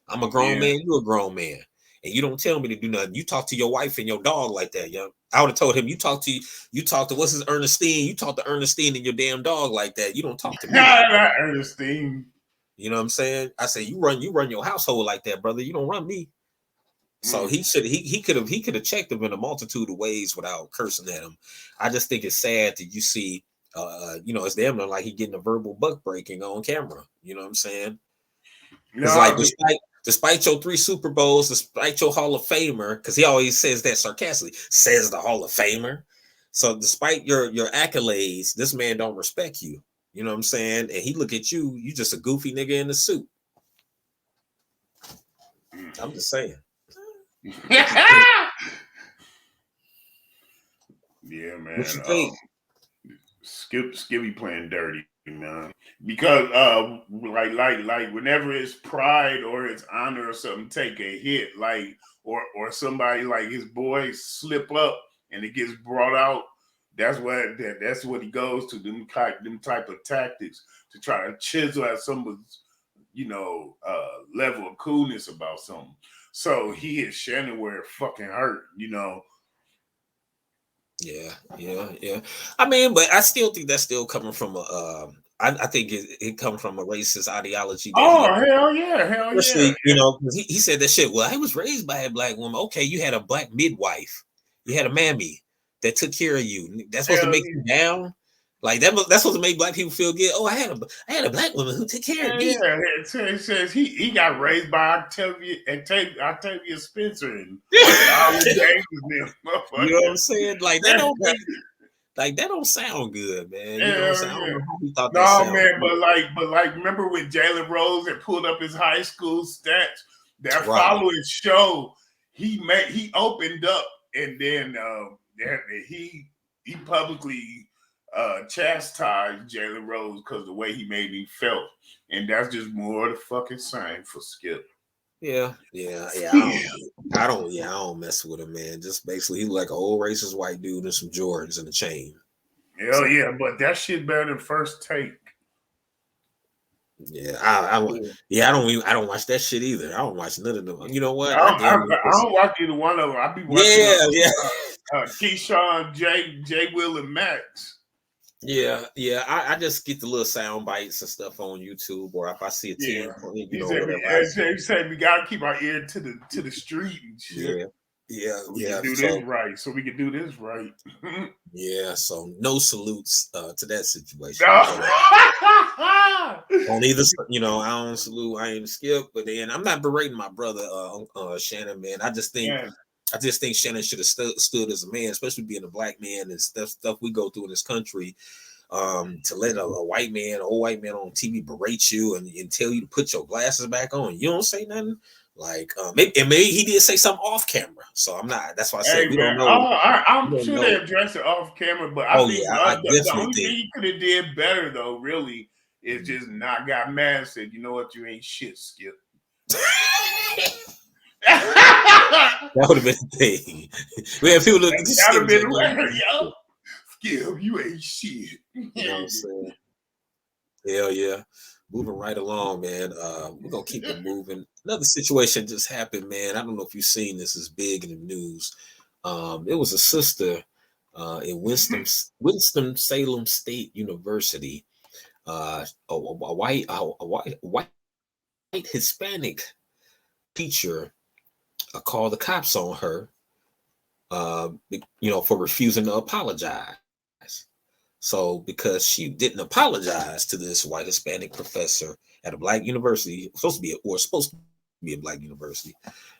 I'm a grown man. You're a grown man, and you don't tell me to do nothing. You talk to your wife and your dog like that, yo. I would have told him, you talk to what's his Ernestine. You talk to Ernestine and your damn dog like that. You don't talk to me. Not Ernestine. You know what I'm saying? I say you run your household like that, brother. You don't run me. So he could have checked him in a multitude of ways without cursing at him. I just think it's sad that you see, it's damn like he getting a verbal buck breaking on camera. You know what I'm saying? It's like despite your 3 Super Bowls, despite your Hall of Famer, because he always says that sarcastically, says the Hall of Famer. So despite your accolades, this man don't respect you. You know what I'm saying? And he look at you, you just a goofy nigga in a suit. I'm just saying. Yeah, man. What you think? Skippy playing dirty, man. Because like whenever his pride or his honor or something take a hit, like or somebody like his boys slip up and it gets brought out, that's what he goes to, them type of tactics to try to chisel at someone's level of coolness about something. So he hit Shannon where it fucking hurt, Yeah. I mean, but I still think that's still coming from I think it comes from a racist ideology. Hell yeah. He said that shit. Well, I was raised by a black woman. Okay, you had a black midwife. You had a mammy that took care of you. That's supposed to make you down. Like that's supposed to make black people feel good. Oh, I had a black woman who took care of me. Yeah, it says he got raised by Octavia Spencer and you know what I'm saying? Like that don't sound good, man. You know what I'm saying? I don't know how he thought that sounded. Man, but remember when Jalen Rose had pulled up his high school stats? That following show, he opened up, and then he publicly chastised Jalen Rose because the way he made me felt, and that's just more of the fucking sign for Skip. Yeah. I don't mess with him, man. Just basically, he like an old racist white dude and some Jordans and a chain. Hell yeah, but that shit better than First Take. Yeah, I don't watch that shit either. I don't watch none of them. You know what? I don't watch either one of them. I be watching Keyshawn, Jay, Will, and Max. Yeah. I just get the little sound bites and stuff on YouTube, or if I see a Yeah. team, He said, whatever. I he said we gotta keep our ear to the street and shit. So we can do this So right. So we can do this right. yeah, so no salutes to that situation. No. But on either, I don't salute, I ain't skip, but then I'm not berating my brother, Shannon, man. I just think Shannon should have stood as a man, especially being a black man and stuff we go through in this country. To let a white man, old white man on TV berate you and tell you to put your glasses back on, you don't say nothing. Like maybe he did say something off camera, so I'm not. That's why I said Hey we man, don't know. I'm sure they addressed it off camera, but I Oh think yeah, I the definitely only thing think. he could have did better though, really, is just not got mad and said, you know what, you ain't shit, Skip. That would have been the thing. We have people that That would have been Skip, yo. Skip, you ain't shit. you know what I'm saying? Hell yeah. Moving right along, man. We're gonna keep it moving. Another situation just happened, man. I don't know if you've seen this, is big in the news. It was a sister in Winston-Salem State University. A white Hispanic teacher called the cops on her, for refusing to apologize. So because she didn't apologize to this white Hispanic professor at a black university, supposed to be a black university,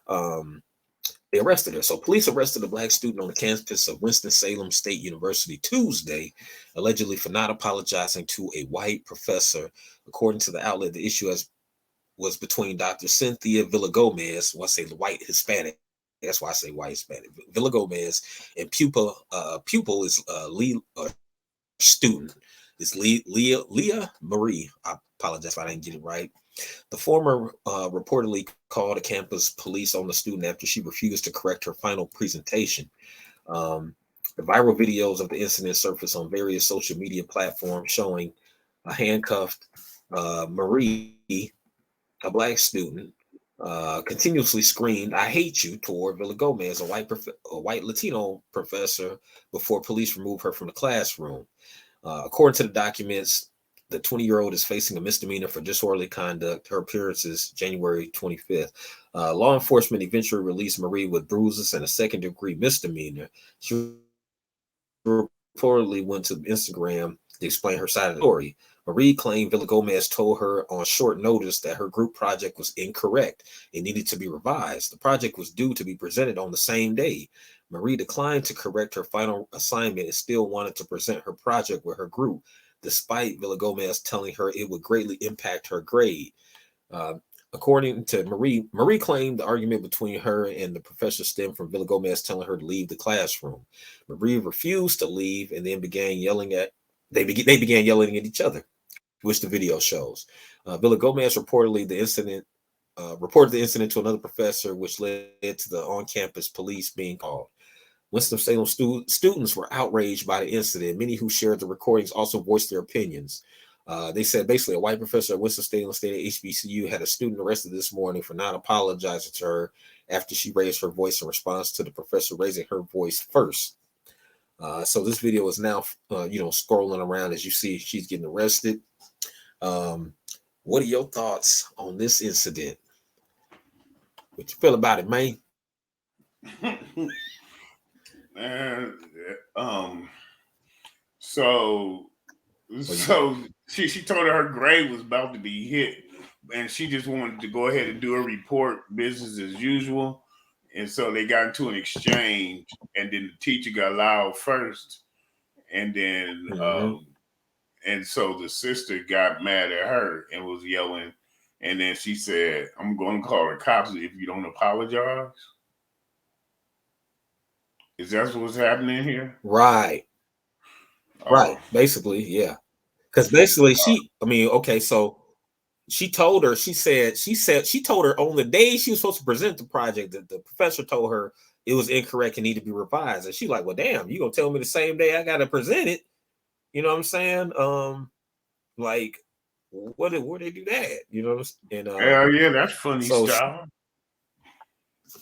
they arrested her. So police arrested a black student on the campus of Winston-Salem State University Tuesday, allegedly for not apologizing to a white professor. According to the outlet, the issue was between Dr. Cynthia Villagomez, I say white Hispanic, that's why I say white Hispanic, Villagomez, and pupil is Lee, student is Leah Marie. I apologize if I didn't get it right. The former reportedly called the campus police on the student after she refused to correct her final presentation. The viral videos of the incident surfaced on various social media platforms showing a handcuffed Marie, a black student, continuously screamed, "I hate you," toward Villagomez, a white Latino professor, before police removed her from the classroom. According to the documents, the 20-year-old is facing a misdemeanor for disorderly conduct. Her appearance is January 25th. Law enforcement eventually released Marie with bruises and a second-degree misdemeanor. She reportedly went to Instagram to explain her side of the story. Marie claimed Villagomez told her on short notice that her group project was incorrect and needed to be revised. The project was due to be presented on the same day. Marie declined to correct her final assignment and still wanted to present her project with her group, despite Villagomez telling her it would greatly impact her grade. According to Marie claimed the argument between her and the professor stemmed from Villagomez telling her to leave the classroom. Marie refused to leave and then began yelling at they began yelling at each other, which the video shows. Villagomez reported the incident to another professor, which led to the on-campus police being called. Winston-Salem students were outraged by the incident. Many who shared the recordings also voiced their opinions. They said basically a white professor at Winston-Salem State HBCU had a student arrested this morning for not apologizing to her after she raised her voice in response to the professor raising her voice first. So this video is now, scrolling around as you see she's getting arrested. What are your thoughts on this incident? What you feel about it, man? And so she told her grade was about to be hit, and she just wanted to go ahead and do a report, business as usual. And so they got into an exchange, and then the teacher got loud first, and then and so the sister got mad at her and was yelling, and then she said, "I'm going to call the cops if you don't apologize." Is that what's happening here? Right. Right. Basically, yeah. Because basically so she told her, she told her on the day she was supposed to present the project that the professor told her it was incorrect and need to be revised. And she like, well, damn, you gonna tell me the same day I gotta present it? You know what I'm saying? Like, where they do that? You know what I'm saying? And Hell yeah, that's funny so style.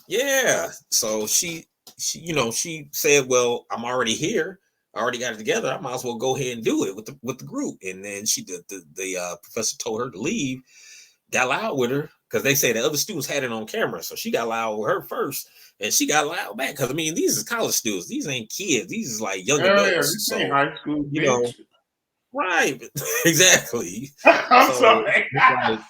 yeah. So she said, well, I'm already here. I already got it together. I might as well go ahead and do it with the group. And then the professor told her to leave, got loud with her because they say the other students had it on camera. So she got loud with her first, and she got loud back. Because I mean, these is college students. These ain't kids. These is like young adults. This ain't So high school, you bitch. know, right? Exactly. I'm So sorry. like, I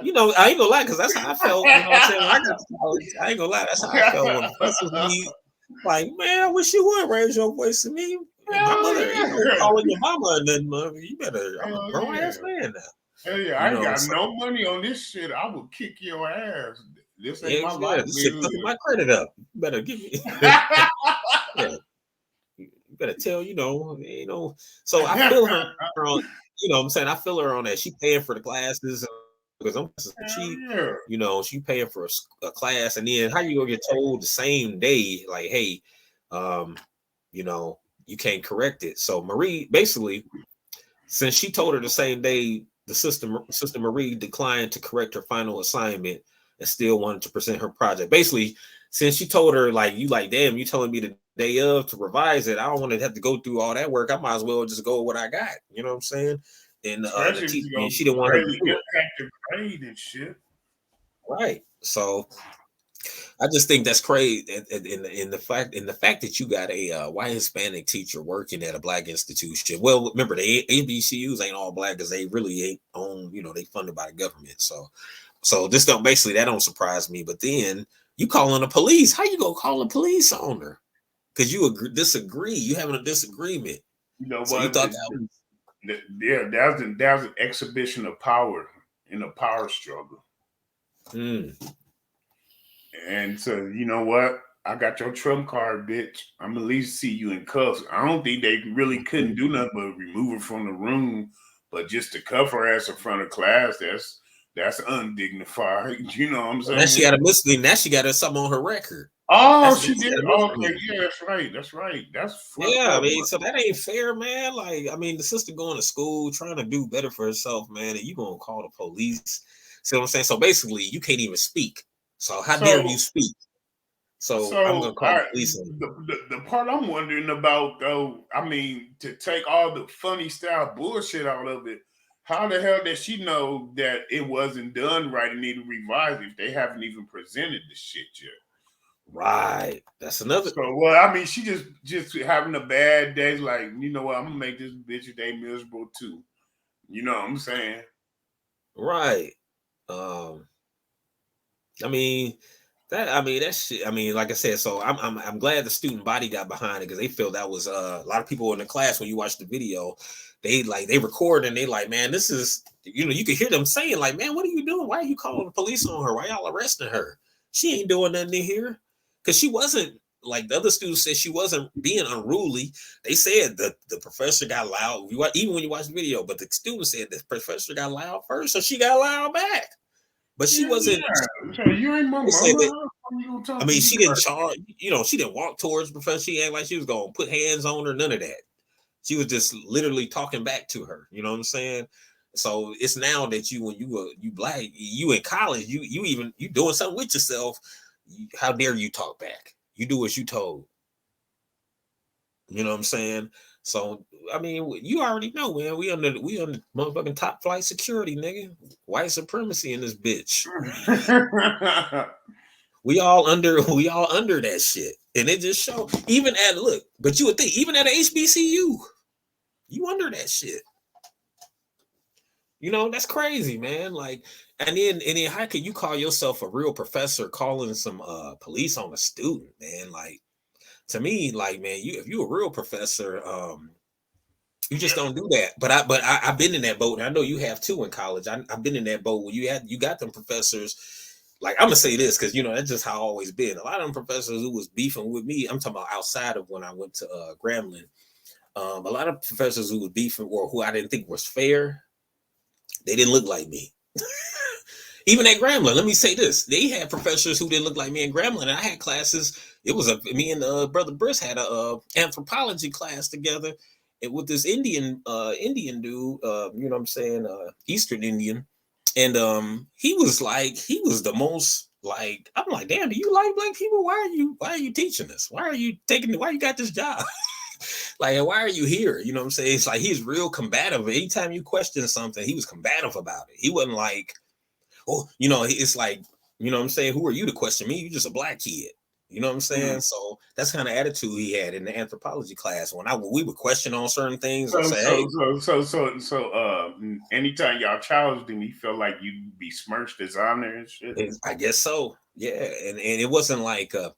ain't gonna lie, because that's how I felt. You know what I'm saying? When I got to college, I ain't gonna lie, that's how I felt when professors be like, man, I wish you would raise your voice to me. My mother, calling your mama, and then you better. I'm a grown ass man now. Hell yeah, I ain't got no money on this shit. I will kick your ass. This ain't my life. This shit fucking my credit up. You better give me. Yeah. You better tell, So I feel her on, what I'm saying? I feel her on that. She paying for the classes because I'm cheap. She paying for a class, and then how you gonna get told the same day, like, hey, you can't correct it. So Marie, basically, since she told her the same day, the sister Marie declined to correct her final assignment and still wanted to present her project. Basically, since she told her, like, damn, you telling me the day of to revise it, I don't want to have to go through all that work. I might as well just go with what I got. You know what I'm saying? And she didn't want her to do it. Impact grade and shit. Right. So I just think that's crazy. In the fact that you got a white Hispanic teacher working at a black institution. Well, remember, the HBCUs ain't all black because they really ain't owned. They funded by the government. So this that don't surprise me. But then you calling the police. How you gonna call the police on her? Because you disagree. You having a disagreement. You know so what? You thought that was an exhibition of power in a power struggle. And so, you know what? I got your trump card, bitch. I'm at least see you in cuffs. I don't think they really couldn't do nothing but remove her from the room, but just to cuff her ass in front of class, that's undignified. You know what I'm saying? Now she got a misdemeanor. Now she got something on her record. She did. Okay, yeah, that's right. That's I mean, so that ain't fair, man. Like, I mean, the sister going to school trying to do better for herself, man, and you gonna call the police. See what I'm saying? So basically, you can't even speak. So how dare you speak? So I'm gonna call the police. The part I'm wondering about, though, I mean, to take all the funny style bullshit out of it, how the hell does she know that it wasn't done right and need to revise if they haven't even presented the shit yet? Right. That's another. So, well, I mean, she just having a bad day. Like, you know what? I'm gonna make this bitch a day miserable too. You know what I'm saying? Right. I mean, that shit. I mean, like I said, so I'm glad the student body got behind it because they feel that was a lot of people in the class when you watch the video, they record and they like, man, this is, you could hear them saying like, man, what are you doing? Why are you calling the police on her? Why y'all arresting her? She ain't doing nothing in here. Because she wasn't, like the other students said, she wasn't being unruly. They said the professor got loud, even when you watch the video, but the student said the professor got loud first, so she got loud back. But she wasn't. So you ain't my mama. I mean, she didn't charge. She didn't walk towards the professor. She ain't like she was gonna put hands on her. None of that. She was just literally talking back to her. You know what I'm saying? So it's now that when you black, you in college, you doing something with yourself. How dare you talk back? You do as you told. You know what I'm saying? So I mean, you already know, man. We under motherfucking top flight security, nigga. White supremacy in this bitch. we all under that shit, and it just show. But you would think even at a HBCU, you under that shit. That's crazy, man. Like, and then how can you call yourself a real professor calling some police on a student, man? Like, to me, like, man, if you a real professor, you just don't do that. But I've been in that boat, and I know you have too in college. I've been in that boat where you got them professors. Like, I'm gonna say this because that's just how I've always been. A lot of them professors who was beefing with me, I'm talking about outside of when I went to Grambling. A lot of professors who was beefing or who I didn't think was fair, they didn't look like me. Even at Grambling, let me say this: they had professors who didn't look like me in Grambling, and I had classes. It was me and brother Briss had a anthropology class together, and with this Indian dude, you know what I'm saying, Eastern Indian, and he was the most like, I'm like, damn, do you like black people? Why are you teaching this? Why you got this job? Like, why are you here? You know what I'm saying? It's like he's real combative. Anytime you question something, he was combative about it. He wasn't like, oh, it's like, you know what I'm saying? Who are you to question me? You just a black kid. You know what I'm saying? So that's kind of attitude he had in the anthropology class. When we would question on certain things and say, hey. Anytime y'all challenged him, he felt like you'd be smirched as honor and shit. I guess so. Yeah. And it wasn't like of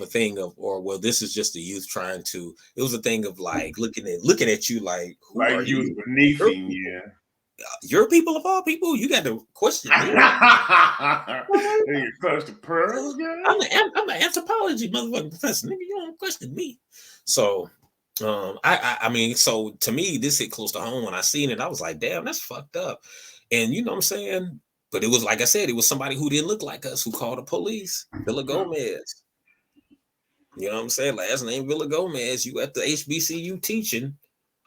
a thing of, or well, this is just the youth trying to. It was a thing of like looking at you like, who like are you? you? Was beneath him, yeah. You're people of all people. You got to question me. You touched the pearls, yeah. I'm an anthropology motherfucking professor. Nigga, you don't question me. So, I mean, so to me, this hit close to home when I seen it. I was like, damn, that's fucked up. And you know what I'm saying? But it was like I said, it was somebody who didn't look like us who called the police. Villa Gomez. You know what I'm saying? Last name Villa Gomez. You at the HBCU teaching.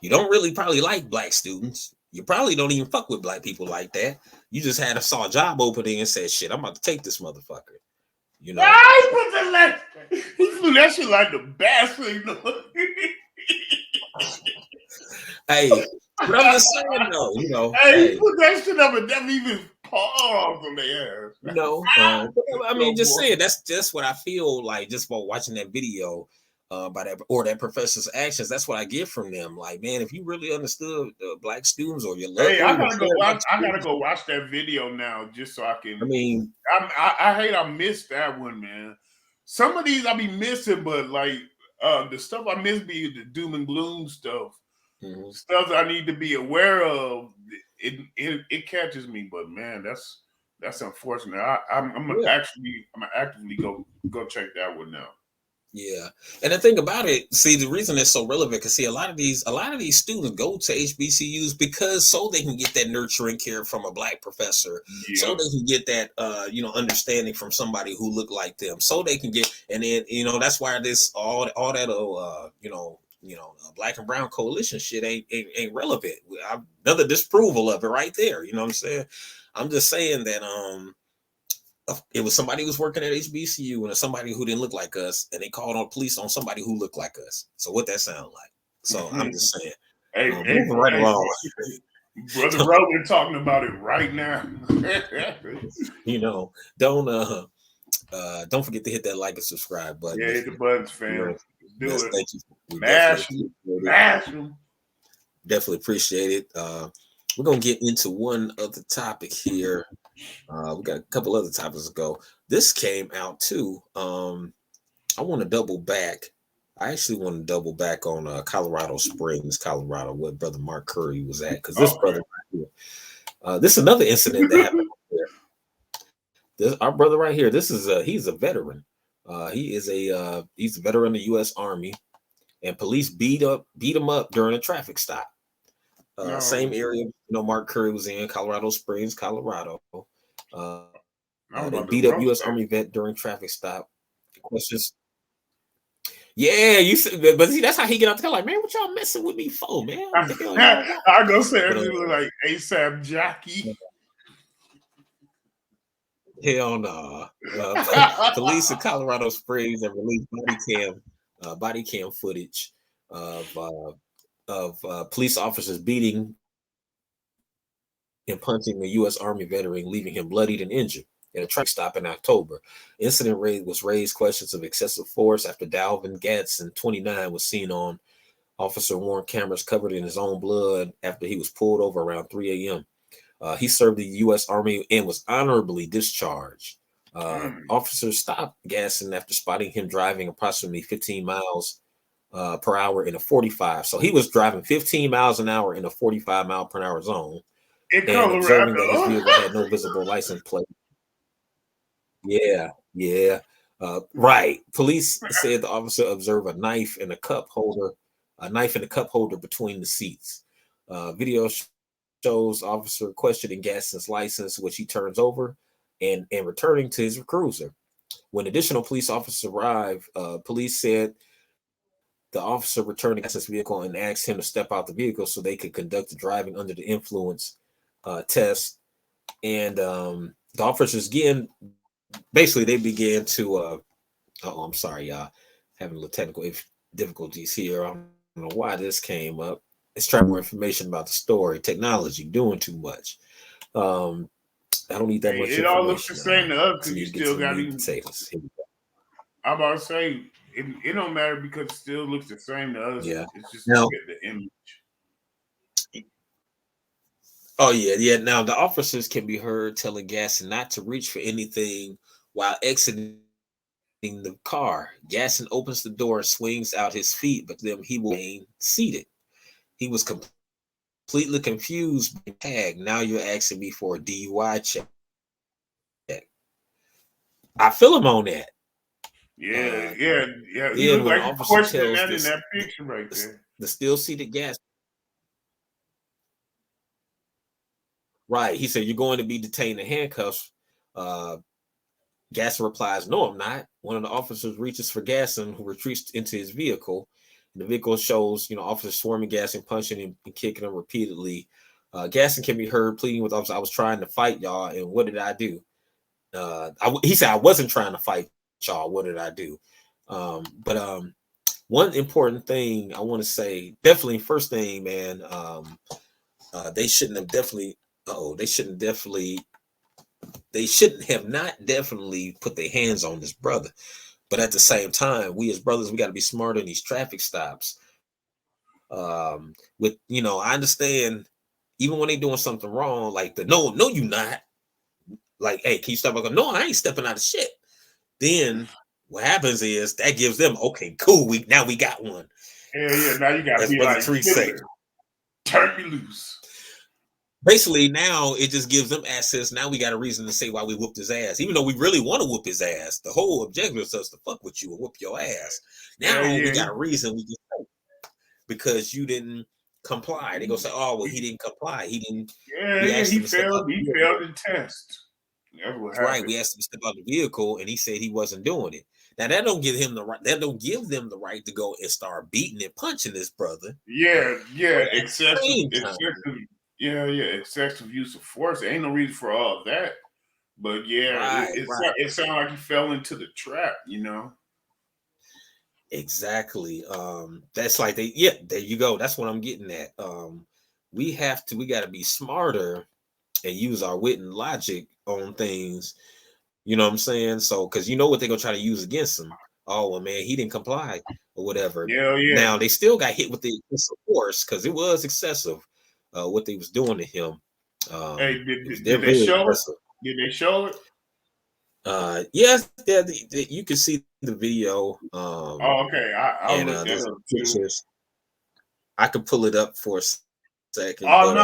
You don't really probably like black students. You probably don't even fuck with black people like that. You just saw a job opening and said, shit, I'm about to take this motherfucker. You know? He flew that shit like the bastard. Hey, but I'm just saying though, Hey, he put that shit up and never even paused on their ass. I mean, just saying that's just what I feel like just by watching that video. By that professor's actions, that's what I get from them. Like, man, if you really understood black students or your love, I gotta go watch that video now just so I can. I mean, I hate I missed that one, man. Some of these I be missing, but like the stuff I miss be the doom and gloom stuff, stuff I need to be aware of. It catches me, but man, that's unfortunate. I'm gonna actively go check that one now. Yeah, and the thing about it, see, the reason it's so relevant, because see, a lot of these students go to HBCUs because so they can get that nurturing care from a black professor, so they can get that understanding from somebody who look like them, so they can get, and then that's why this all that black and brown coalition shit ain't relevant. Another disapproval of it right there. You know what I'm saying? I'm just saying that it was somebody who was working at HBCU and somebody who didn't look like us, and they called on police on somebody who looked like us. So what that sound like? So I'm just saying. Moving right along. Brother Rogan talking about it right now. Don't forget to hit that like and subscribe button. Yeah, hit the buttons, fam. Do it. Thank you. Mash them. Definitely appreciate it. We're gonna get into one other topic here. We got a couple other topics to go. This came out too. I want to double back. I actually want to double back on Colorado Springs, Colorado, where Brother Mark Curry was at, because this brother right here, this is another incident that happened there. Our brother right here, he's a veteran. He's a veteran of the U.S. Army, and police beat him up during a traffic stop. Same area, Mark Curry was in, Colorado Springs, Colorado. They beat up U.S. Army vet during traffic stop. Questions. Yeah, you said, but see, that's how he get out the car. Like, man, what y'all messing with me for, man? I go say everything look like ASAP Jackie. Hell no. Police in Colorado Springs have released body cam footage of police officers beating and punching a U.S. Army veteran, leaving him bloodied and injured at a traffic stop in October. Incident was raised questions of excessive force after Dalvin Gatson, 29, was seen on officer worn cameras covered in his own blood after he was pulled over around 3 a.m. He served the U.S. Army and was honorably discharged. Officers stopped Gatson after spotting him driving approximately 15 miles per hour in a 45. So he was driving 15 miles an hour in a 45 mile per hour zone. In Colorado. Observing that his vehicle had no visible license plate. Yeah. Right. Police said the officer observed a knife in a cup holder between the seats. Video shows officer questioning Gadsden's license, which he turns over and returning to his cruiser. When additional police officers arrived, police said the officer returned Gadsden's vehicle and asked him to step out the vehicle so they could conduct the driving under the influence test. And the officers again, basically they began to I'm sorry, y'all, having a little technical difficulties here. I'm know why this came up. It's trying more information about the story. Technology doing too much. Um, I don't need that Hey, much it all looks the information. same to us I because you need to get still to the got meat to. and potatoes. I'm about to say it don't matter because it still looks the same to us. Yeah. It's just Now, the image. oh yeah. Now the officers can be heard telling Gasson not to reach for anything while exiting the car. Gasson opens the door and swings out his feet, but then he will remain seated. He was completely confused by the tag. Now you're asking me for a DUI check. I feel him on that. Yeah, Uh, yeah, yeah. He then looked when the like he officer questioning tells that in that picture right there. the still seated gas, right? He said, "You're going to be detained in handcuffs." Uh, Gasson replies, "No, I'm not." One of the officers reaches for Gasson, who retreats into his vehicle. And the vehicle shows, officers swarming Gasson, punching him and kicking him repeatedly. Gasson can be heard pleading with officers, "I was trying to fight y'all, and what did I do?" He said, "I wasn't trying to fight y'all. What did I do?" But one important thing I want to say, definitely, first thing, man, they shouldn't have definitely. Oh, they shouldn't have not definitely put their hands on this brother. But at the same time, we as brothers, we got to be smarter in these traffic stops. I understand, even when they doing something wrong, like the no, you not. Like, hey, can you stop? I go, no, I ain't stepping out of shit. Then what happens is that gives them, okay, cool. We got one. Yeah. Now you got to As be Brother like Tree say, Hitler. Turn me loose. basically now it just gives them access. Now we got a reason to say why we whooped his ass, even though we really want to whoop his ass. The whole objective is us to fuck with you and whoop your ass. Yeah, Now we yeah, got a reason we can because you didn't comply. They gonna say, "Oh, well, he didn't comply. He didn't." We yeah. asked He him to step out failed. the He vehicle. failed the test. That's what Right. happened. We asked him to step out the vehicle, and he said he wasn't doing it. Now that don't give him the right. That don't give them the right to go and start beating and punching his brother. Yeah. But at the same time, Excessive. Yeah. Excessive use of force. Ain't no reason for all of that. But yeah, right, right. it sounded like he fell into the trap. Exactly. That's like yeah, there you go. That's what I'm getting at. We gotta be smarter and use our wit and logic on things. You know what I'm saying? So because you know what they're gonna try to use against him. Oh well, man, he didn't comply or whatever. Yeah. Now they still got hit with the excessive force because it was excessive, what they was doing to him. Hey, They're did they very show it? excessive. Did they show it? Yes, yeah, you can see the video, Oh, okay. I'll and look that there's up too. pictures. I could pull it up for a second, Oh but no,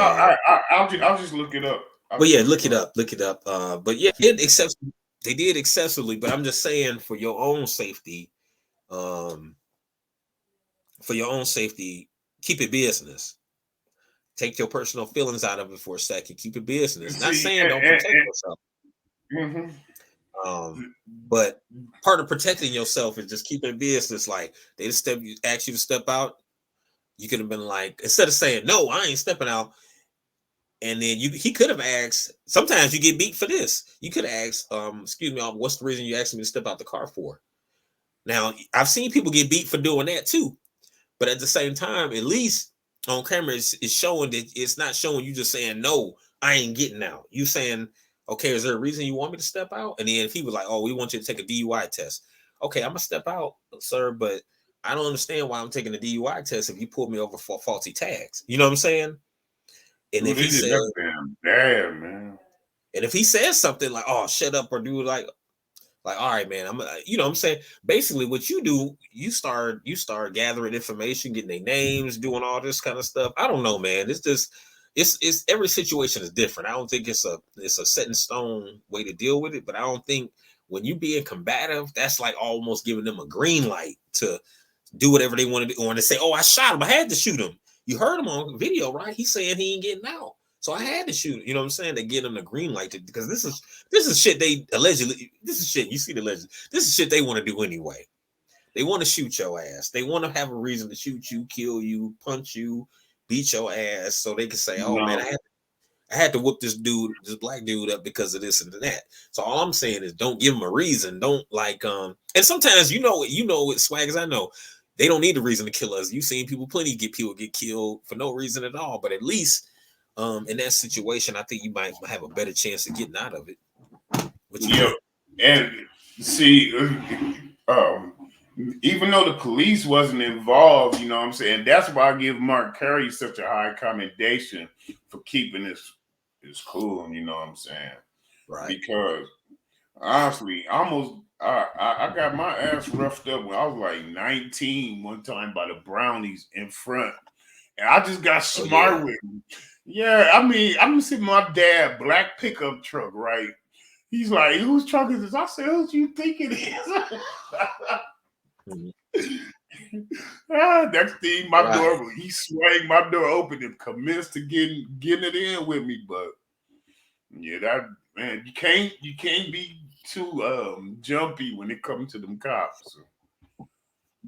I'll just look it up. I'll well, just yeah, look it up. look it up. But yeah, they did excessively. But I'm just saying, um, for your own safety, keep it business. Take your personal feelings out of it for a second. Keep it business. Not See, saying don't protect yourself. mhm. But part of protecting yourself is just keeping business. Like they just ask you to step out. You could have been like, instead of saying no, I ain't stepping out. And then he could have asked. Sometimes you get beat for this. You could have asked, excuse me, what's the reason you asked me to step out the car for? Now I've seen people get beat for doing that too. But at the same time, at least on camera, it's showing that it's not showing you just saying, no, I ain't getting out. You saying, okay, is there a reason you want me to step out? And then if he was like, oh, we want you to take a DUI test. Okay, I'm going to step out, sir, but I don't understand why I'm taking a DUI test if you pulled me over for faulty tags. You know what I'm saying? And Dude, if they he did said, that damn bad, man. and if he says something like, oh, shut up, or do like, all right, man, you know what I'm saying? Basically, what you do, you start gathering information, getting their names, doing all this kind of stuff. I don't know, man. It's just it's every situation is different. I don't think it's a set in stone way to deal with it, but I don't think when you being combative, that's like almost giving them a green light to do whatever they want to do. Or they say, oh, I shot him. I had to shoot him. You heard him on video, right? He's saying he ain't getting out. So I had to shoot. You know what I'm saying? They get him the green light because this is shit they allegedly. This is shit you see the legend. This is shit they want to do anyway. They want to shoot your ass. They want to have a reason to shoot you, kill you, punch you, beat your ass, so they can say, "Oh man, No. I had to whoop this black dude up because of this and that." So all I'm saying is, don't give them a reason. Don't and sometimes you know it swag as I know. They don't need a reason to kill us. You've seen plenty get killed for no reason at all. But at least in that situation, I think you might have a better chance of getting out of it. What you think? And see, even though the police wasn't involved, you know what I'm saying? That's why I give Mark Curry such a high commendation for keeping his cool, you know what I'm saying? Right. Because honestly, I got my ass roughed up when I was like 19 one time by the brownies in front. And I just got smart with them. Yeah, I mean, I'm sitting my dad black pickup truck, right? He's like, whose truck is this? I said, who do you think it is? Next thing, my door, he swung my door open and commenced to getting it in with me. But yeah, that man, you can't be too jumpy when it comes to them cops.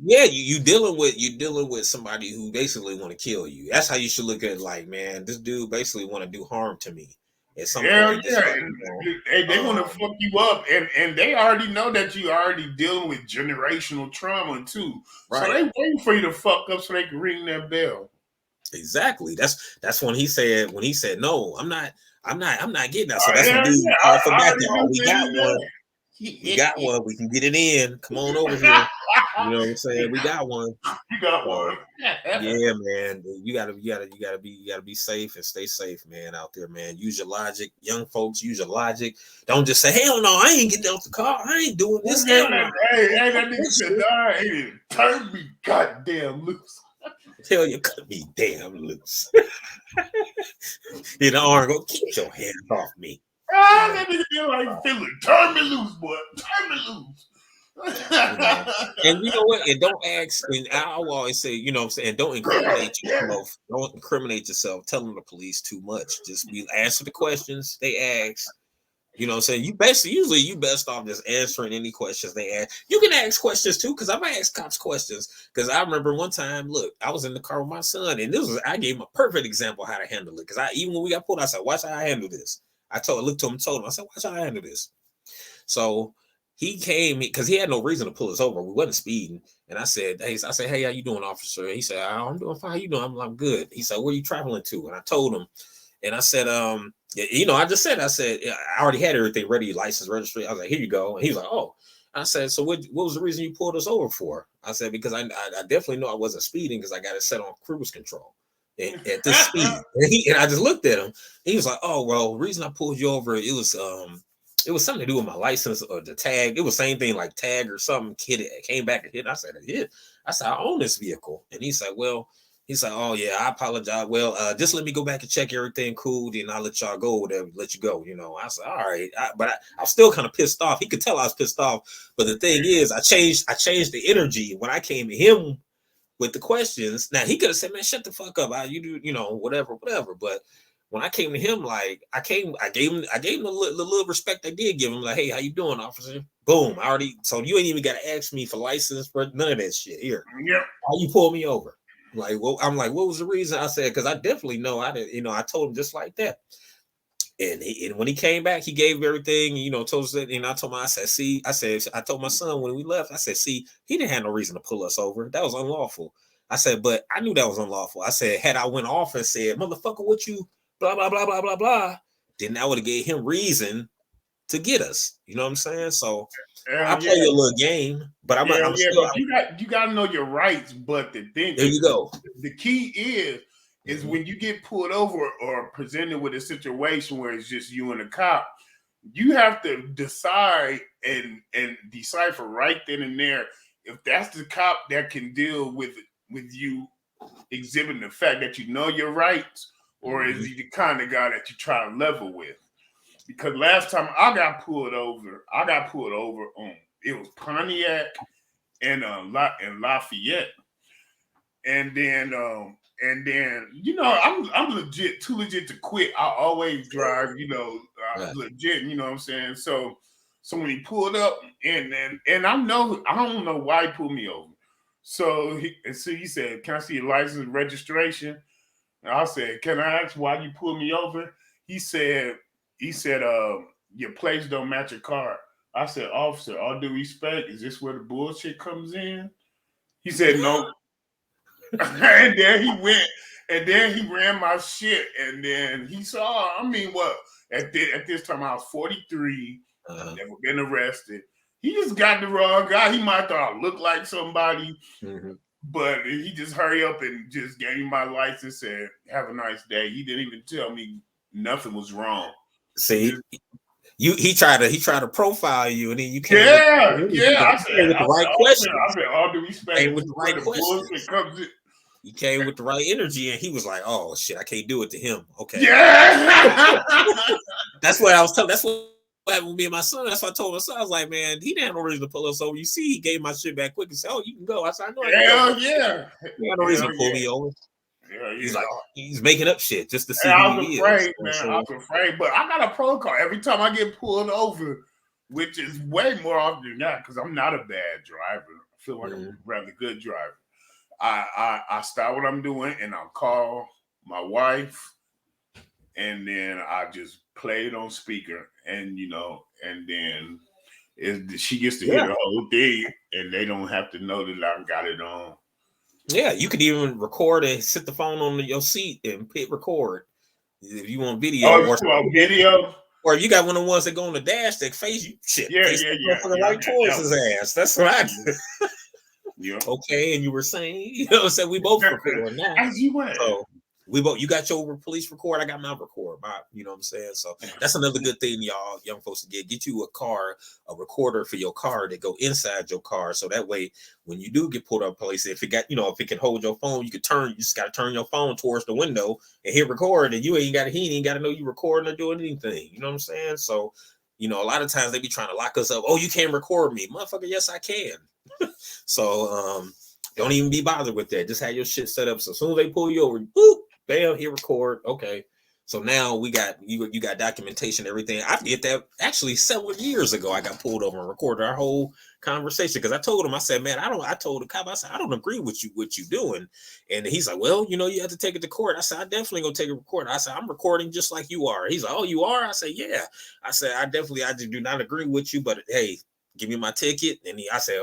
Yeah, you dealing with somebody who basically want to kill you. That's how you should look at it. Like, man, this dude basically want to do harm to me. At some point, Yeah, they want to fuck you up, and they already know that you already dealing with generational trauma too. Right. So they waiting for you to fuck up so they can ring that bell. Exactly. That's when he said no, I'm not getting that. So that's when dude called for backup. We got one. We got one. We can get it in. Come on over here. You know what I'm saying? We got one. You got one. Yeah, man. You gotta be safe and stay safe, man, out there, man. Use your logic. Young folks, use your logic. Don't just say, hell no, I ain't getting out the car. I ain't doing this. Hey, that nigga said, hey, turn me goddamn loose. Tell you cut me damn loose. You know, or go keep your hands off me. That nigga feel like feeling. Turn me loose, boy. Turn me loose. And you know what? And don't ask. And I will always say, you know what I'm saying, don't incriminate yourself. Don't incriminate yourself telling the police too much. Just we answer the questions they ask. You know what I'm saying? You best off just answering any questions they ask. You can ask questions too, because I've asked cops questions. Because I remember one time, look, I was in the car with my son, and I gave him a perfect example how to handle it. Because even when we got pulled, I said, watch how I handle this. I looked to him, told him, I said, watch how I handle this. So he came because he had no reason to pull us over. We wasn't speeding. And I said, hey, how you doing, officer? He said, I'm doing fine. How you doing? I'm good. He said, where are you traveling to? And I told him. And I said, I said, I already had everything ready, license, registry. I was like, here you go. And he's like, oh. I said, so what was the reason you pulled us over for? I said, because I definitely know I wasn't speeding because I got it set on cruise control at this speed. And I just looked at him. He was like, oh, well, the reason I pulled you over, it was something to do with my license or the tag. It was same thing like tag or something. Kid came back and hit. I said, I own this vehicle. And he said, oh yeah, I apologize. Well, just let me go back and check everything cool, then I'll let y'all go, whatever, let you go. You know, I said, all right, but I was still kind of pissed off. He could tell I was pissed off. But the thing is, I changed the energy when I came to him with the questions. Now he could have said, man, shut the fuck up. You do, you know, whatever. But when I came to him, like I gave him the little respect I did give him. Like, hey, how you doing, officer? Boom. So you ain't even got to ask me for license for none of that shit here. Yeah. How you pull me over? Like, well, I'm like, what was the reason? I said, because I definitely know I didn't, you know, I told him just like that. And when he came back, he gave everything, you know, told us that, and I told him, I told my son when we left, I said, see, he didn't have no reason to pull us over. That was unlawful. I said, but I knew that was unlawful. I said, had I went off and said, motherfucker, what you, blah, blah, blah, blah, blah, blah, then I would have gave him reason to get us. You know what I'm saying? So I play a little game, but I'm still. But you got to know your rights. But the thing, there you go. The key is when you get pulled over or presented with a situation where it's just you and a cop, you have to decide and decipher right then and there if that's the cop that can deal with you exhibiting the fact that you know your rights, or is he the kind of guy that you try to level with? Because last time I got pulled over on, it was Pontiac and Lafayette, and then you know I'm legit, too legit to quit. I always drive, you know, legit. You know what I'm saying? So when he pulled up, and I don't know why he pulled me over. So he said, "Can I see your license and registration?" And I said, "Can I ask why you pulled me over?" He said, your plates don't match your car. I said, officer, all due respect, is this where the bullshit comes in? He said no. And then he went, and then he ran my shit, and then he saw. I mean, what at this time I was 43, never been arrested. He just got the wrong guy. He might thought I looked like somebody, but he just hurry up and just gave me my license. Said, "Have a nice day." He didn't even tell me nothing was wrong. See, he tried to profile you, and then you came. Yeah. I said with the right questions. I said, all due respect, with the right questions. He came with the right energy, and he was like, "Oh shit, I can't do it to him." Okay. Yeah. That's what I was telling. That's what happened with me and my son. That's what I told my son. I was like, "Man, he didn't have no reason to pull us over. You see, he gave my shit back quick and said, 'Oh, you can go.' I said, 'I know I can go.'" Yeah. He had no reason to pull me over. Yeah. He's like, he's making up shit just to see who he is. Man, I was afraid, but I got a protocol every time I get pulled over, which is way more often than not because I'm not a bad driver. I feel like I'm a rather good driver. I stop what I'm doing and I'll call my wife, and then I just play it on speaker, and and then she gets to hear the whole thing, and they don't have to know that I got it on. Yeah, you could even record and sit the phone on your seat and hit record if you want video. Video. Or if you got one of the ones that go on the dash that face you, shit. Yeah. Right towards his ass. That's what I do. Yeah. Okay, and you were saying, so we both recording now. As you went. So we both. You got your police record. I got my record. You know what I'm saying. So that's another good thing, y'all, young folks, to get you a recorder for your car that go inside your car, so that way when you do get pulled up police, if it got, if it can hold your phone, you could turn. You just got to turn your phone towards the window and hit record, and he ain't got to know you recording or doing anything. You know what I'm saying? So a lot of times they be trying to lock us up. Oh, you can't record me, motherfucker. Yes, I can. So don't even be bothered with that. Just have your shit set up. So as soon as they pull you over, boop, bam, hit record. Okay. So now we got you got documentation, everything. I did that actually several years ago. I got pulled over and recorded our whole conversation because I told him, I said, man, I told the cop, I said, I don't agree with what you doing. And he's like, well, you have to take it to court. I said, I definitely gonna take a record. I said, I'm recording just like you are. He's like, oh, you are? I said, yeah. I said, I just do not agree with you, but hey, give me my ticket. And I said,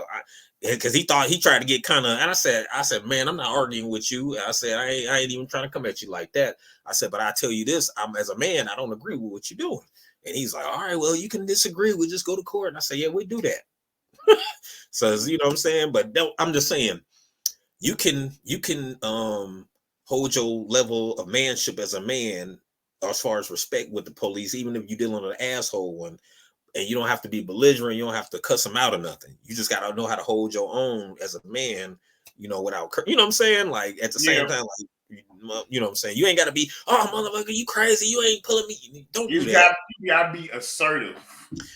because he tried to get kind of, and I said, man, I'm not arguing with you. I said, I ain't even trying to come at you like that. I said, but I tell you this, as a man, I don't agree with what you're doing. And he's like, all right, well, you can disagree. We'll just go to court. And I said, yeah, we do that. So, you know what I'm saying? But I'm just saying, you can hold your level of manship as a man as far as respect with the police, even if you're dealing with an asshole one. And you don't have to be belligerent. You don't have to cuss them out or nothing. You just got to know how to hold your own as a man, without, what I'm saying? Like, at the same time, like, you know what I'm saying? You ain't got to be, oh, motherfucker, you crazy. You ain't pulling me. Don't do that. You got to be assertive.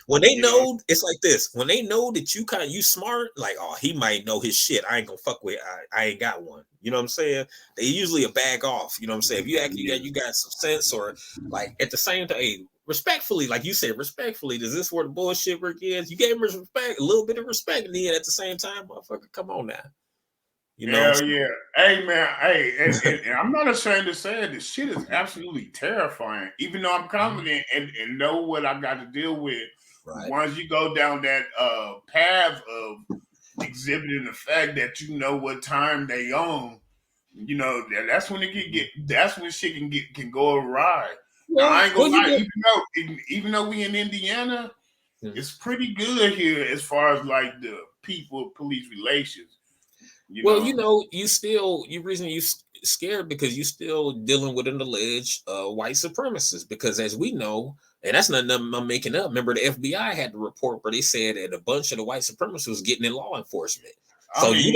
When they know, it's like this. When they know that you smart, like, oh, he might know his shit. I ain't gonna fuck with. I ain't got one. You know what I'm saying? They usually a bag off. You know what I'm saying? If you act, you got some sense, or like at the same time, hey, respectfully, like you said, respectfully. Is this where the bullshit work is? You gave him respect, a little bit of respect, and then at the same time, motherfucker, come on now. Hell yeah. Hey, man. Hey, and I'm not ashamed to say it. This shit is absolutely terrifying. Even though I'm confident and know what I got to deal with. Right. Once you go down that path of exhibiting the fact that you know what time they own, that's when it can get. That's when shit can go awry. Now, I ain't gonna lie. Even though we in Indiana, it's pretty good here as far as like the police relations. You reason you scared because you still dealing with an alleged white supremacist, because as we know, and that's not nothing I'm making up. Remember, the FBI had the report where they said that a bunch of the white supremacists was getting in law enforcement. So you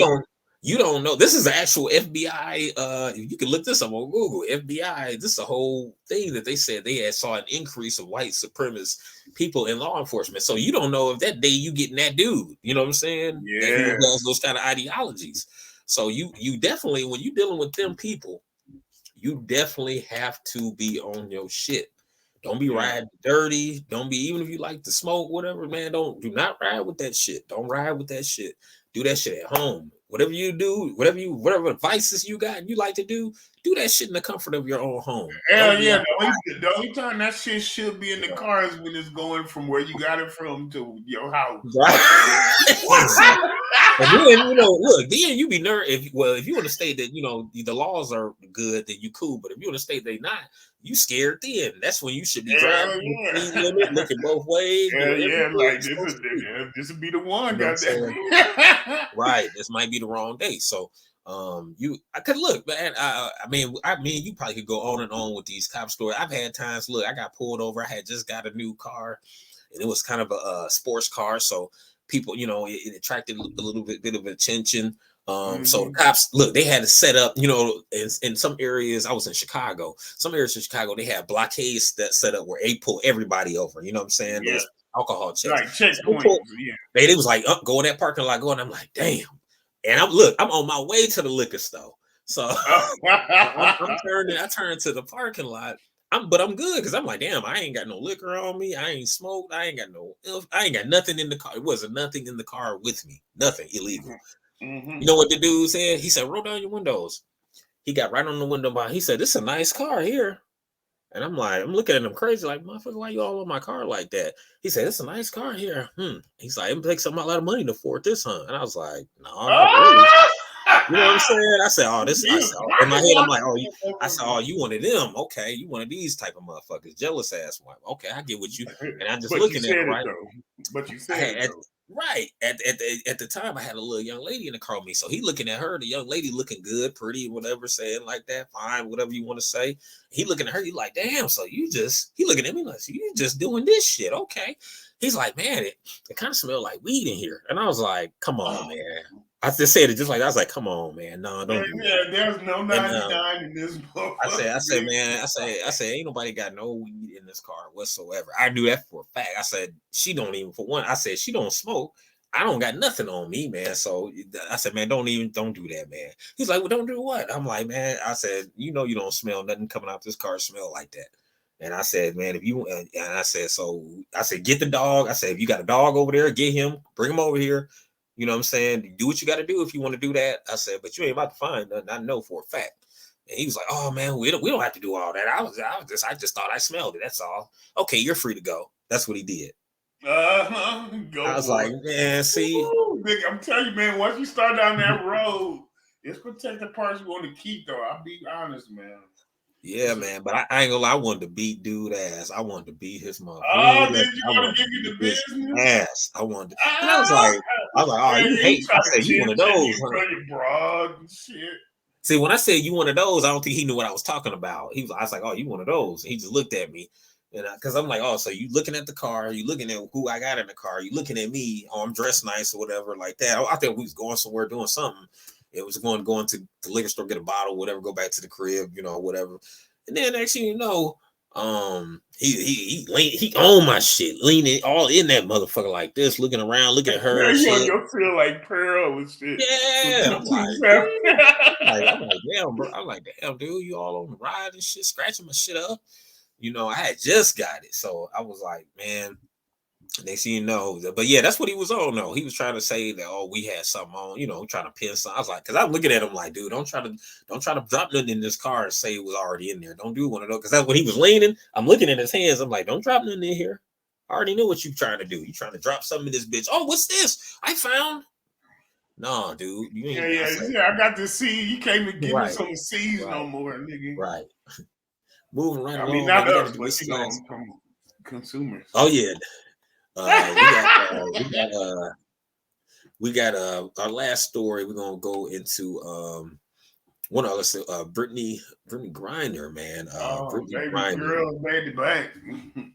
don't know. This is the actual FBI. You can look this up on Google. FBI. This is a whole thing that they said they had saw an increase of white supremacist people in law enforcement. So you don't know if that day you getting that dude. You know what I'm saying? Yeah. That he has those kind of ideologies. So you definitely, when you dealing with them people, you definitely have to be on your shit. Don't be riding dirty. Don't be, even if you like to smoke, whatever, man. Do not ride with that shit. Don't ride with that shit. Do that shit at home. Whatever you do, whatever vices you got and you like to do that shit in the comfort of your own home. Hell yeah. The only time that shit should be in the car is when it's going from where you got it from to your house. Right. And then look, then you be nervous. If you want to state that the laws are good, then you cool. But if you want to state they not, you scared. Then that's when you should be driving Hell the speed yeah. limit, looking both ways, Hell doing yeah, everything like you're supposed to do. this would be the one, You know what I'm saying? goddamn. Right. This might be the wrong day. So I could look, man. I mean, you probably could go on and on with these cop stories. I've had times. Look, I got pulled over. I had just got a new car, and it was kind of a sports car. So people, it attracted a little bit of attention. So the cops, look, they had to set up, in some areas. I was in Chicago. Some areas in Chicago, they had blockades that set up where they pull everybody over. You know what I'm saying? Yeah, Those alcohol checks. like So they checkpoints. pulled, Yeah. they was like, go in that parking lot, go, and I'm like, damn. And I'm on my way to the liquor store. So I turned to the parking lot. But I'm good because I'm like, damn, I ain't got no liquor on me. I ain't smoked. I ain't got nothing in the car. It wasn't nothing in the car with me. Nothing illegal. You know what the dude said? He said, roll down your windows. He got right on the window bar. He said, this is a nice car here. And I'm looking at him crazy, like, motherfucker, why you all on my car like that? He said, it's a nice car here. He's like, it takes a lot of money to afford this, huh? And I was like, no, not really. You know what I'm saying? I said, in my head, I'm like, you one of them. Okay, you one of these type of motherfuckers, jealous ass one. Okay, I get what you. And I'm just looking at it, right? But you said it though. Right. At the time, I had a little young lady in the car with me. So he looking at her, the young lady looking good, pretty, whatever, saying like that, fine, whatever you want to say. He looking at her, he like, damn, so he looking at me like, so you just doing this shit. Okay. He's like, man, it kind of smelled like weed in here. And I was like, come on, man. I just said it just like I was like, come on, man. No, don't do that. There's no 99 in this book. I said, man, ain't nobody got no weed in this car whatsoever. I knew that for a fact. I said, she don't even, for one, I said, she don't smoke. I don't got nothing on me, man. So I said, man, don't do that, man. He's like, well, don't do what? I'm like, man, I said, you don't smell nothing coming out this car smell like that. And I said, man, and I said, get the dog. I said, if you got a dog over there, get him, bring him over here. You know what I'm saying? Do what you got to do if you want to do that. I said, but you ain't about to find nothing. I know for a fact. And he was like, oh man, we don't have to do all that. I just thought I smelled it. That's all. Okay, you're free to go. That's what he did. Go I was like, man, see. Ooh, nigga, I'm telling you, man, once you start down that road, it's protect the parts you want to keep, though. I'll be honest, man. Yeah, man, but I ain't gonna lie. I wanted to beat dude ass. I wanted to beat his mother. Oh, did you want to give you the business? Ass. I wanted to. And I was like, oh, you hate. I said, you one of those. You broad and shit. See, when I said you one of those, I don't think he knew what I was talking about. I was like, oh, you one of those. And he just looked at me. And because I'm like, oh, so you looking at the car, you looking at who I got in the car, you looking at me, oh, I'm dressed nice or whatever like that. I think we was going somewhere doing something. It was going to the liquor store, get a bottle, whatever, go back to the crib, whatever. And then next thing you know, he owned my shit, leaning all in that motherfucker like this, looking around, looking at her. You feel like Pearl and shit. Yeah, I'm like, damn, bro. I'm like, damn, dude, you all on the ride and shit, scratching my shit up. I had just got it, so I was like, man. They see but yeah, that's what he was on. No, he was trying to say that we had something on, trying to pin something. I was like, because I'm looking at him like, dude, don't try to drop nothing in this car and say it was already in there. Don't do one of those, because that's when he was leaning. I'm looking at his hands. I'm like, don't drop nothing in here. I already knew what you trying to do. You trying to drop something in this bitch. Oh, what's this? I found. No, dude. You ain't, I got to see. You can't even give me some C's no more, nigga. Right. Moving right along. I mean, not us, but consumers. Oh yeah. We got our last story. We're gonna go into one other Brittany Griner, man. Brittany Griner made it back.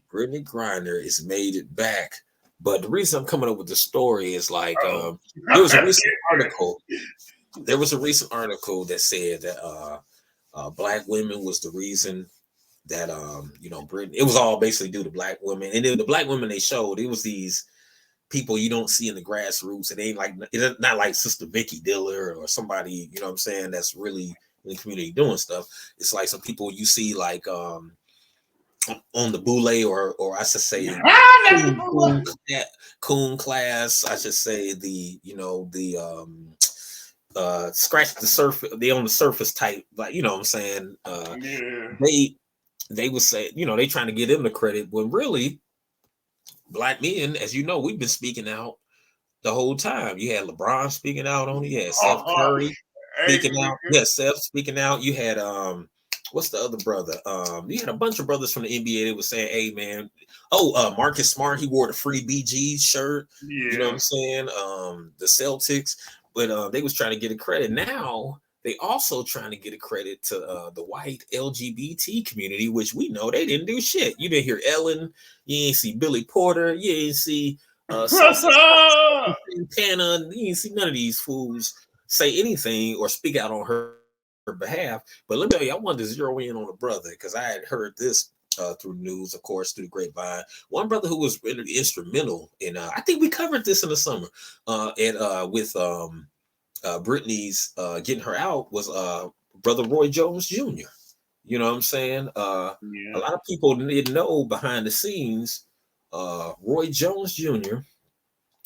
Brittany Griner is made it back. But the reason I'm coming up with the story is like there was a recent article. There was a recent article that said that black women was the reason that Britain, it was all basically due to black women. And then the black women they showed, it was these people you don't see in the grassroots. It ain't like, it's not like Sister Vicky Diller or somebody, you know what I'm saying, that's really in the community doing stuff. It's like some people you see like on the boule or I should say coon class, I should say the scratch the surface, they on the surface type, like, you know what I'm saying? They would say, they trying to get them the credit when really black men, as you know, we've been speaking out the whole time. You had LeBron speaking out on it. You had Steph Uh, Curry hey, speaking out. You had Steph speaking out. You had what's the other brother? You had a bunch of brothers from the NBA that was saying, "Hey, man, Marcus Smart, he wore the free BG shirt." You know what yeah. I'm saying? The Celtics, but they was trying to get a credit. Now they also trying to get a credit to the white LGBT community, which we know they didn't do shit. You didn't hear Ellen. You didn't see Billy Porter. You didn't see Saucy Santana. You didn't see none of these fools say anything or speak out on her behalf. But let me tell you, I wanted to zero in on a brother because I had heard this through news, of course, through the grapevine. One brother who was really instrumental in, I think we covered this in the summer, with Brittany's getting her out was brother Roy Jones Jr. You know what I'm saying? A Yeah. lot of people didn't know behind the scenes. Roy Jones Jr.,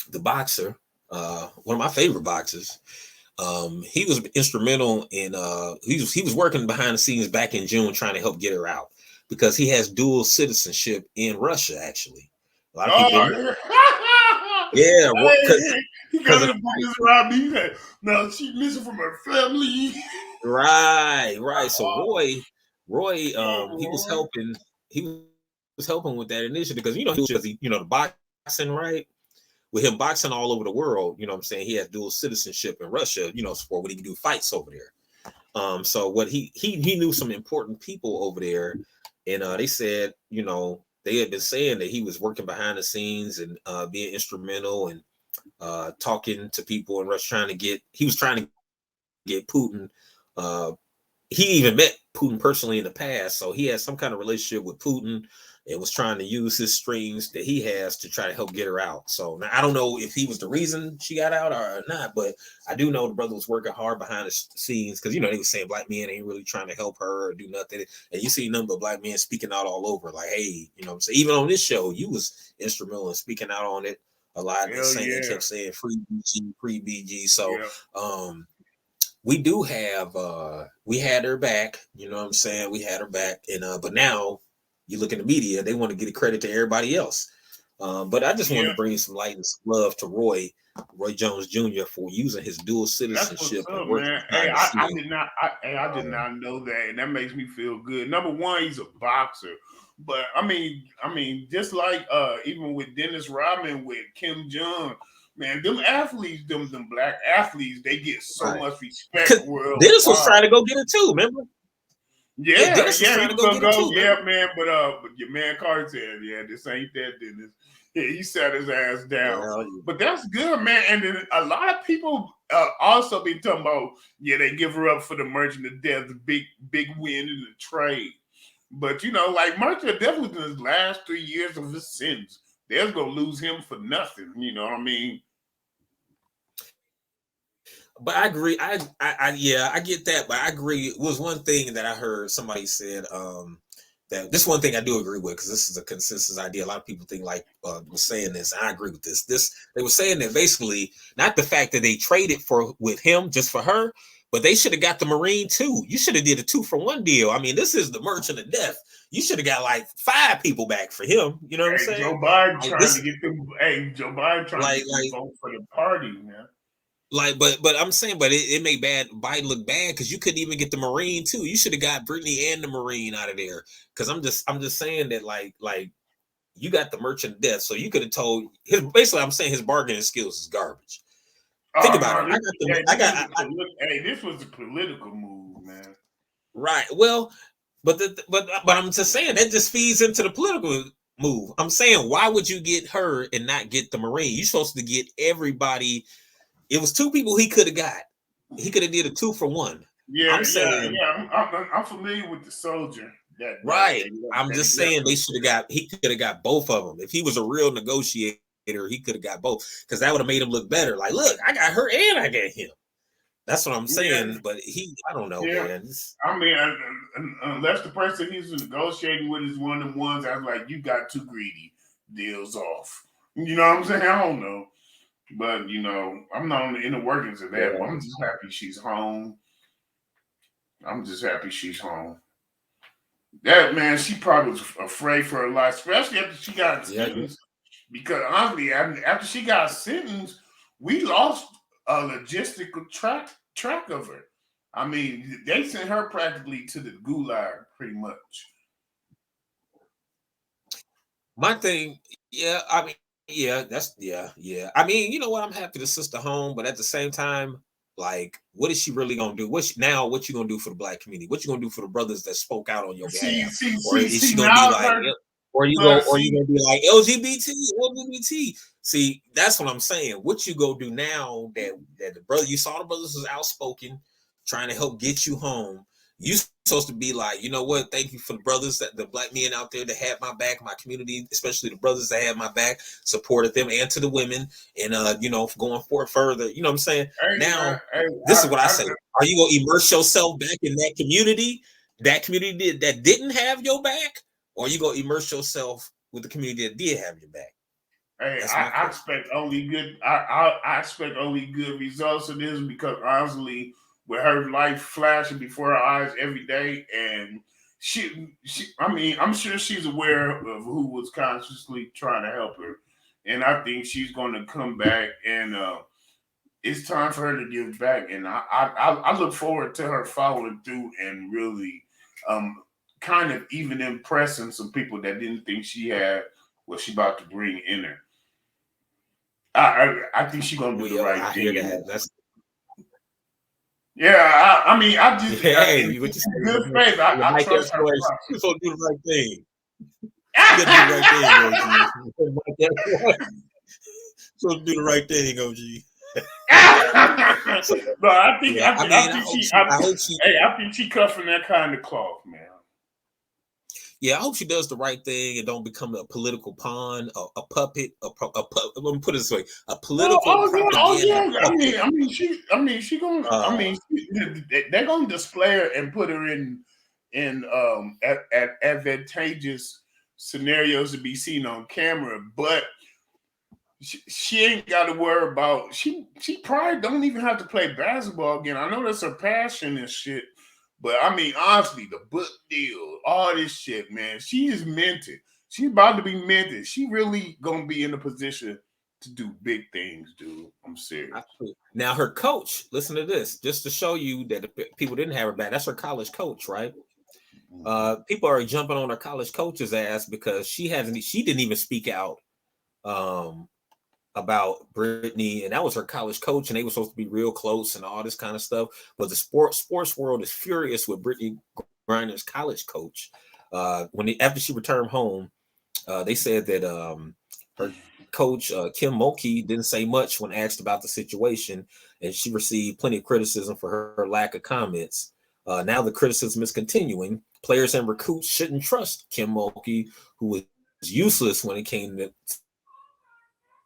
the boxer, one of my favorite boxers. He was instrumental in he was working behind the scenes back in June trying to help get her out because he has dual citizenship in Russia. Actually, a lot of people didn't know. Oh, Yeah, hey, he got because of to put this around me. He said, now she missing from her family. right. So Roy, he was Oh, helping. He was helping with that initiative because the boxing, right? With him boxing all over the world, you know what I'm saying? He has dual citizenship in Russia, for when he can do fights over there. So what he knew some important people over there, and they said, they had been saying that he was working behind the scenes and being instrumental and talking to people in Russia, he was trying to get Putin. Uh, he even met Putin personally in the past, so he had some kind of relationship with Putin and was trying to use his strings that he has to try to help get her out. So now I don't know if he was the reason she got out or not, but I do know the brother was working hard behind the scenes because they were saying black men ain't really trying to help her or do nothing, and you see a number of black men speaking out all over, like, hey, what I'm saying, even on this show, you was instrumental in speaking out on it a lot and hell saying yeah. kept saying free BG, free BG. So Yeah. we do have we had her back, you know what I'm saying? We had her back, and but now you look in the media, they want to get a credit to everybody else. But I just wanted Yeah. to bring some light and some love to Roy Jones Jr. for using his dual That's what's citizenship and up, working man. Hey, behind the I scenes. did not. I did not know that, and that makes me feel good. Number one, he's a boxer, but just like even with Dennis Rodman, with Kim Jong, man, them athletes, them black athletes, they get so Right. much respect Because Dennis was worldwide. trying to go get her too, remember? Yeah, Yeah, Dennis was yeah, he trying to was go gonna get her go, too, yeah, remember? man. But your man Carter said, yeah, this ain't that, Dennis. Yeah, he sat his ass down. Yeah, But that's good, man. And then a lot of people also be talking about, yeah, they give her up for the Merchant of Death, the big win in the trade. But like Merchant of Death was in his last 3 years of his sentence. They're gonna lose him for nothing. You know what I mean? but I agree. Yeah, I get that, but I agree. It was one thing that I heard somebody said that this one thing I do agree with because this is a consensus idea. A lot of people think like was saying this. And I agree with this. They were saying that basically not the fact that they traded for with him just for her, but they should have got the Marine too. You should have did a 2-for-1 deal. I mean, this is the Merchant of Death. You should have got like 5 people back for him. You know what I'm Hey, saying? Joe Biden Like trying to this, get them. Hey, Joe Biden trying to like get them like votes for the party, man. but I'm saying, but it made Biden look bad because you couldn't even get the Marine too. You should have got Brittany and the Marine out of there. Because I'm just saying that like you got the Merchant of Death, so you could have told his basically. I'm saying his bargaining skills is garbage. Think Oh about no, it. this was a political move, man. Right. Well, but I'm just saying that just feeds into the political move. I'm saying why would you get her and not get the Marine? You're supposed to get everybody. It was 2 people he could have got. He could have did a 2-for-1. Yeah, I'm yeah, saying yeah. I'm familiar with the soldier right. I'm that he just left saying with. he could have got both of them. If he was a real negotiator, he could have got both because that would have made him look better. Like, look, I got her and I got him. That's what I'm Yeah, saying. But I don't know, yeah. man. I mean, unless the person he's negotiating with is one of them ones that's like, you got too greedy, deals off. You know what I'm saying? I don't know. But, I'm not on the inner workings of that, but I'm just happy she's home. I'm just happy she's home. That man, she probably was afraid for her life, especially after she got Yeah, sentenced. Because honestly, after she got sentenced, we lost a logistical track of her. I mean, they sent her practically to the gulag, pretty much. My thing, yeah, I mean, yeah. I mean, you know what? I'm happy the sister home, but at the same time, like, what is she really gonna do? What you gonna do for the black community? What you gonna do for the brothers that spoke out on your behalf? Or is she gonna be now like, her, or you gonna be like LGBT? See, that's what I'm saying. What you go do now that the brother you saw the brothers was outspoken, trying to help get you home. You supposed to be like, you know what? Thank you for the brothers that the black men out there that had my back, my community, especially the brothers that had my back, supported them, and to the women, and going forward further. You know what I'm saying? Now, this is what I say: are you gonna immerse yourself back in that community that didn't have your back, or are you gonna immerse yourself with the community that did have your back? Hey, I expect only good. I expect only good results of this because honestly, with her life flashing before her eyes every day, and I mean, I'm sure she's aware of who was consciously trying to help her, and I think she's going to come back, and it's time for her to give back, and I look forward to her following through and really, kind of even impressing some people that didn't think she had what she about to bring in her. I think she's gonna do the right I thing. hear that. That's I mean, I just hey, what you say? good faith. I trust her. She's gonna do the right thing. You gotta do the right thing, OG. So do the right thing, OG. No, I think she cut from that kind of cloth, man. Yeah, I hope she does the right thing and don't become a political pawn, a puppet. Let me put it this way: a political propaganda. She gonna. They're gonna display her and put her in at advantageous scenarios to be seen on camera, but she ain't got to worry about. She probably don't even have to play basketball again. I know that's her passion and shit. But I mean, honestly, the book deal, all this shit, man, she is minted. She's about to be minted. She really gonna be in a position to do big things, dude. I'm serious. Now, her coach, listen to this, just to show you that people didn't have her back. That's her college coach, right? People are jumping on her college coach's ass because she didn't even speak out about Brittany, and that was her college coach, and they were supposed to be real close and all this kind of stuff. But the sports world is furious with Brittany Griner's college coach. After she returned home, they said that her coach Kim Mulkey didn't say much when asked about the situation, and she received plenty of criticism for her lack of comments. Now the criticism is continuing. Players and recruits shouldn't trust Kim Mulkey, who was useless when it came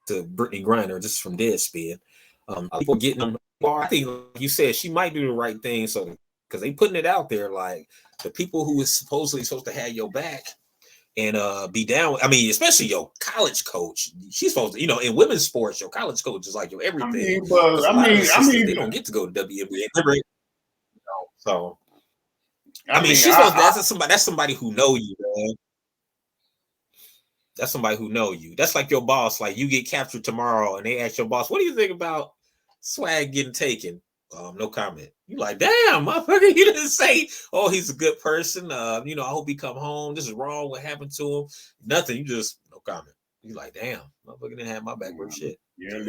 to Brittany Griner. This is from Deadspin. People getting them. Well, I think, like you said, she might do the right thing. So, because they putting it out there, like the people who is supposedly supposed to have your back and be down. I mean, especially your college coach. She's supposed to, in women's sports, your college coach is like your everything. They don't get to go to WNBA. So, she's supposed. That's somebody who know you, man. That's somebody who know you. That's like your boss. Like you get captured tomorrow, and they ask your boss, "What do you think about Swag getting taken?" No comment. You like, damn, motherfucker. You didn't say, "Oh, he's a good person." I hope he come home. This is wrong. What happened to him? Nothing. You just no comment. You like, damn, motherfucker didn't have my back worth shit. Yeah,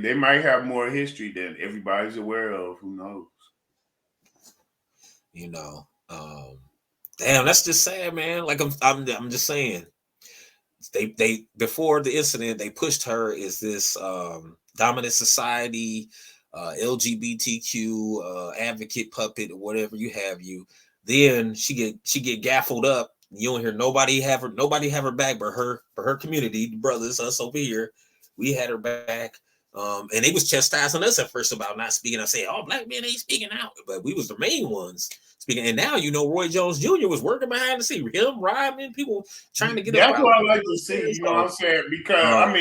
they might have more history than everybody's aware of. Who knows? Damn, that's just sad, man. Like I'm just saying. They before the incident, they pushed her as this dominant society, LGBTQ advocate puppet or whatever you. Then she get gaffled up. You don't hear nobody have her back but her community, the brothers, us over here. We had her back. And they was chastising us at first about not speaking out, saying, "Oh, black men ain't speaking out," but we was the main ones speaking. And now Roy Jones Jr. was working behind the scene, him, Rodman, people trying to get. That's what I like to see. You know what I'm saying? Because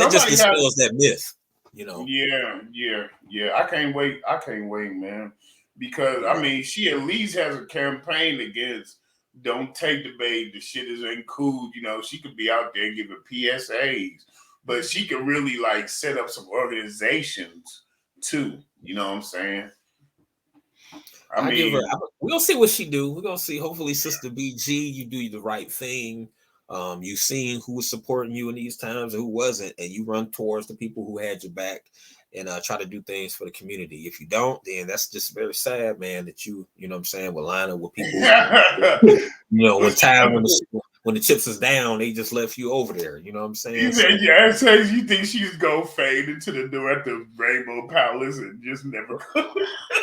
it just dispels that myth. Yeah. I can't wait, man. Because she at least has a campaign against "Don't take the bait. The shit is ain't cool." She could be out there giving PSAs. but she can really like set up some organizations too. You know what I'm saying? I give her. We're gonna see what she do. We're gonna see. Hopefully, Sister BG, you do the right thing. You seen who was supporting you in these times and who wasn't, and you run towards the people who had your back and try to do things for the community. If you don't, then that's just very sad, man. That you know what I'm saying, will line up with people. When the chips is down, they just left you over there. You know what I'm saying? Yeah, so you think she's gonna fade into the door at the Rainbow Palace and just never come?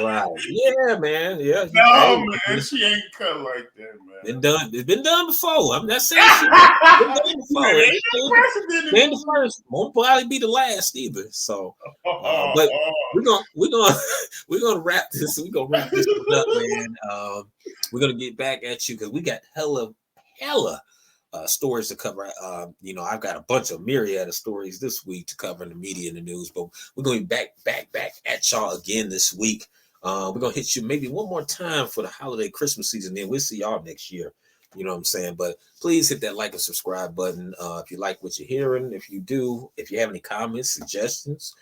Right. Yeah, man. Yeah. No, man, she ain't cut like that, man. It's been done before. I'm not saying she's been done before. It ain't no precedent. Been the first. Won't probably be the last either. So, but we're gonna wrap this. We're gonna wrap this one up, man. We're gonna get back at you because we got hella stories to cover. I've got a bunch of myriad of stories this week to cover in the media and the news, but we're going to be back at y'all again this week. We're going to hit you maybe one more time for the holiday Christmas season. Then we'll see y'all next year. You know what I'm saying? But please hit that like and subscribe button if you like what you're hearing. If you have any comments, suggestions,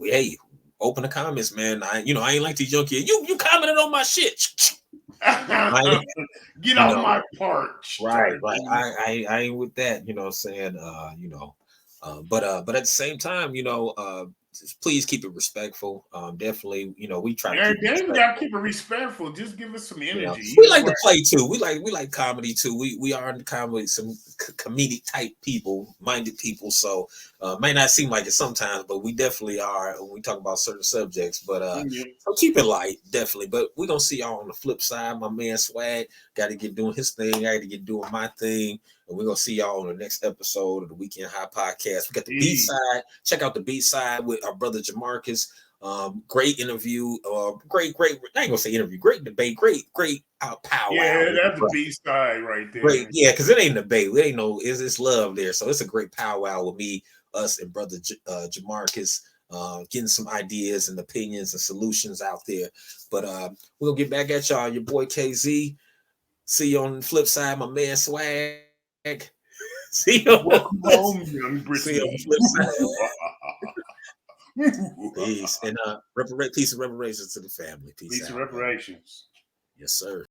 hey, open the comments, man. I ain't like these young kids. You commented on my shit. Get off my porch. Right. I ain't with that, you know what I'm saying? But at the same time, just please keep it respectful. Definitely, we try to keep it respectful. Just give us some energy. We like to play too. We like comedy too. We are in the comedy, some comedic type minded people. So may not seem like it sometimes, but we definitely are when we talk about certain subjects. But so keep it light, definitely. But we're gonna see y'all on the flip side. My man Swag got to get doing his thing. I got to get doing my thing. And we're going to see y'all on the next episode of the Weekend High Podcast. We got the B-side. Check out the B-side with our brother Jamarcus. Great interview. Great. I ain't going to say interview. Great debate. Great powwow. Yeah, that's the B-side right there. Great. Yeah, because it ain't debate. It ain't it's love there. So it's a great powwow with me, us, and brother Jamarcus. Getting some ideas and opinions and solutions out there. But we're going to get back at y'all. Your boy KZ. See you on the flip side, my man Swag. See you Welcome home, young Brittany. Peace and peace and reparations to the family. Peace and reparations. Yes, sir.